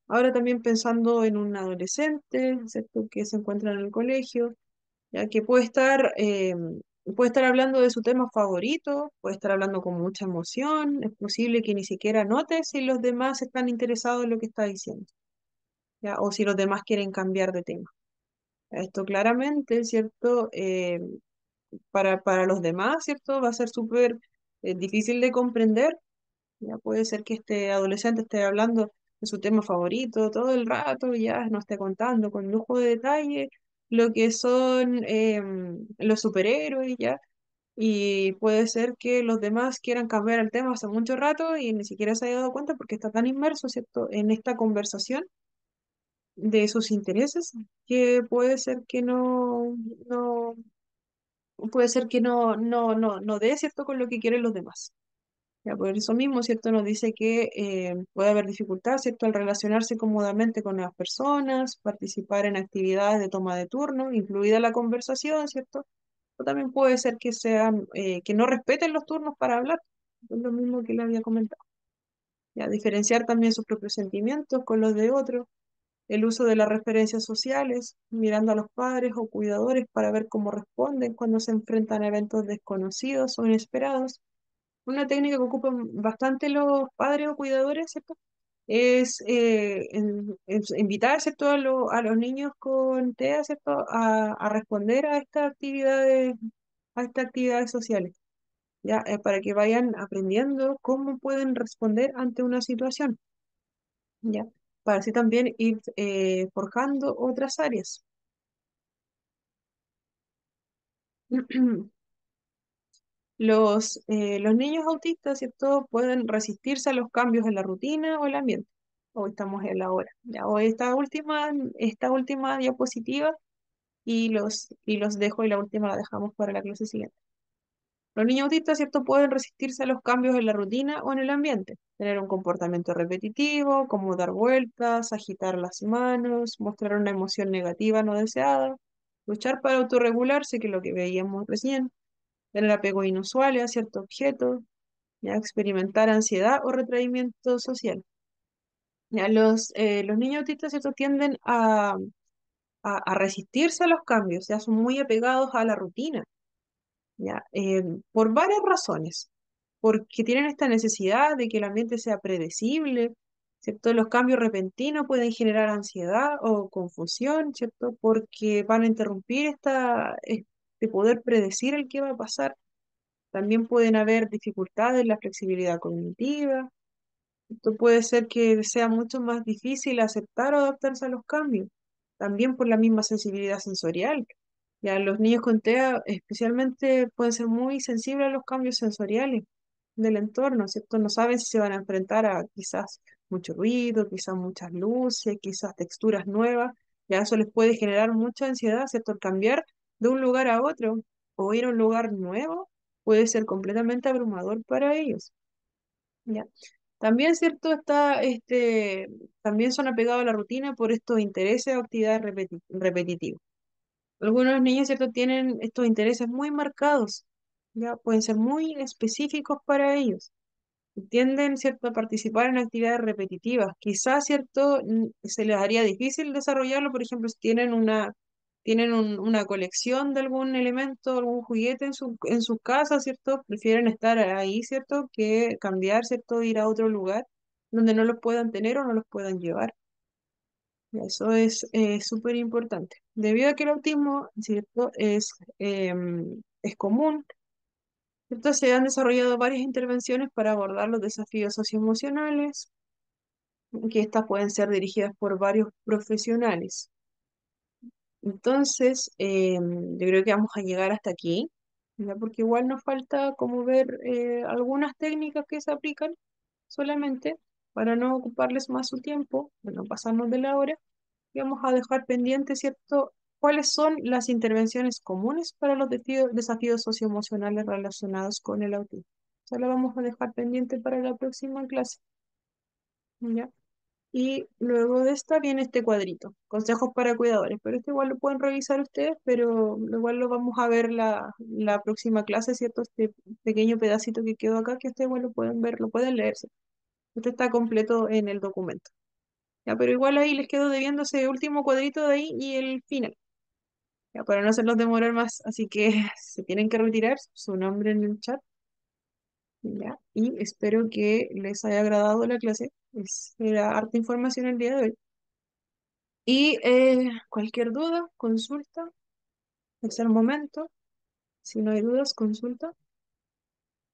Ahora también pensando en un adolescente, ¿cierto? Que se encuentra en el colegio, ya que puede estar hablando de su tema favorito, puede estar hablando con mucha emoción, es posible que ni siquiera note si los demás están interesados en lo que está diciendo, ¿ya? O si los demás quieren cambiar de tema. Esto claramente, ¿cierto? Para los demás, ¿cierto? Va a ser súper difícil de comprender. Ya puede ser que este adolescente esté hablando de su tema favorito todo el rato y ya nos esté contando con lujo de detalle lo que son los superhéroes ya. Y puede ser que los demás quieran cambiar el tema hace mucho rato y ni siquiera se haya dado cuenta porque está tan inmerso, ¿cierto?, en esta conversación de sus intereses que puede ser que no, puede ser que no dé, ¿cierto?, con lo que quieren los demás. Ya, por eso mismo, ¿cierto? Nos dice que puede haber dificultad, ¿cierto?, al relacionarse cómodamente con nuevas personas, participar en actividades de toma de turno, incluida la conversación, ¿cierto? O también puede ser que que no respeten los turnos para hablar, es lo mismo que le había comentado. Ya, diferenciar también sus propios sentimientos con los de otros, el uso de las referencias sociales, mirando a los padres o cuidadores para ver cómo responden cuando se enfrentan a eventos desconocidos o inesperados. Una técnica que ocupan bastante los padres o cuidadores, ¿cierto? Es invitar, ¿cierto? A los niños con TEA, ¿cierto? A responder a estas actividades sociales, ¿ya? Para que vayan aprendiendo cómo pueden responder ante una situación, ¿ya? Para así también ir forjando otras áreas. Los niños autistas, ¿cierto? Pueden resistirse a los cambios en la rutina o el ambiente. Hoy estamos en la hora. Ya, hoy esta última diapositiva y los dejo y la última la dejamos para la clase siguiente. Los niños autistas, ¿cierto? Pueden resistirse a los cambios en la rutina o en el ambiente. Tener un comportamiento repetitivo, como dar vueltas, agitar las manos, mostrar una emoción negativa no deseada, luchar para autorregularse, que es lo que veíamos recién, tener apego inusual a cierto objeto, ya experimentar ansiedad o retraimiento social. Ya los niños autistas, ¿cierto? Tienden a resistirse a los cambios, ya son muy apegados a la rutina, ya, por varias razones, porque tienen esta necesidad de que el ambiente sea predecible, ¿cierto? Los cambios repentinos pueden generar ansiedad o confusión, ¿cierto? Porque van a interrumpir este poder predecir el que va a pasar. También pueden haber dificultades en la flexibilidad cognitiva. Esto puede ser que sea mucho más difícil aceptar o adaptarse a los cambios, también por la misma sensibilidad sensorial. Ya los niños con TEA especialmente pueden ser muy sensibles a los cambios sensoriales del entorno, ¿cierto? No saben si se van a enfrentar a quizás mucho ruido, quizás muchas luces, quizás texturas nuevas. Ya eso les puede generar mucha ansiedad, ¿cierto? El cambiar de un lugar a otro o ir a un lugar nuevo puede ser completamente abrumador para ellos. ¿Ya? También, ¿cierto? También son apegados a la rutina por estos intereses o actividades repetitivas. Algunos niños, ¿cierto? Tienen estos intereses muy marcados, ya pueden ser muy específicos para ellos. Tienden, ¿cierto? A participar en actividades repetitivas. Quizás, ¿cierto? Se les haría difícil desarrollarlo, por ejemplo, si tienen una colección de algún elemento, algún juguete en su casa, ¿cierto? Prefieren estar ahí, ¿cierto? Que cambiar, ¿cierto? Ir a otro lugar donde no los puedan tener o no los puedan llevar. Eso es súper importante. Debido a que el autismo, ¿cierto? Es común, ¿cierto? Se han desarrollado varias intervenciones para abordar los desafíos socioemocionales, que estas pueden ser dirigidas por varios profesionales. Entonces, yo creo que vamos a llegar hasta aquí, ¿ya? Porque igual nos falta como ver algunas técnicas que se aplican solamente para no ocuparles más su tiempo, para no pasarnos de la hora, y vamos a dejar pendiente, ¿cierto? ¿Cuáles son las intervenciones comunes para los desafíos socioemocionales relacionados con el autismo? Eso lo vamos a dejar pendiente para la próxima clase, ¿ya? Y luego de esta viene este cuadrito, consejos para cuidadores, pero este igual lo pueden revisar ustedes, pero igual lo vamos a ver la próxima clase, ¿cierto? Este pequeño pedacito que quedó acá, que ustedes igual lo pueden ver, lo pueden leerse. Este está completo en el documento. Ya, pero igual ahí les quedo debiendo ese último cuadrito de ahí y el final, ya, para no hacerlos demorar más, así que se tienen que retirar su nombre en el chat, ya, y espero que les haya agradado la clase, era harta información el día de hoy. Y cualquier duda, consulta, es el momento. Si no hay dudas, consulta,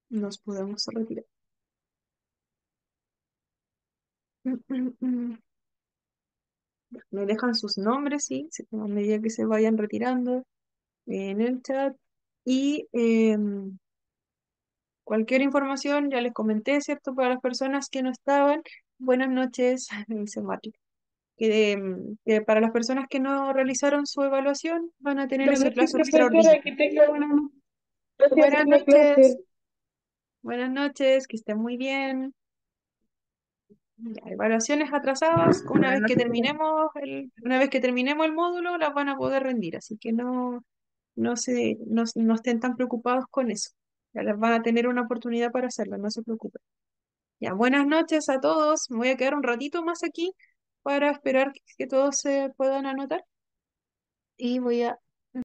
nos podemos retirar. Me dejan sus nombres, sí, a medida que se vayan retirando en el chat. Y cualquier información, ya les comenté, ¿cierto? Para las personas que no estaban, buenas noches, dice Mati. Que para las personas que no realizaron su evaluación, van a tener Buenas ese noches, plazo extraordinario. profesora, que tenga buenas noches. Gracias Buenas por la noches, clase. buenas noches, que estén muy bien. Ya, evaluaciones atrasadas, una Buenas vez que noches. terminemos el módulo, las van a poder rendir, así que no estén tan preocupados con eso. Ya les van a tener una oportunidad para hacerlo, no se preocupen. Ya, buenas noches a todos. Me voy a quedar un ratito más aquí para esperar que todos se puedan anotar y voy a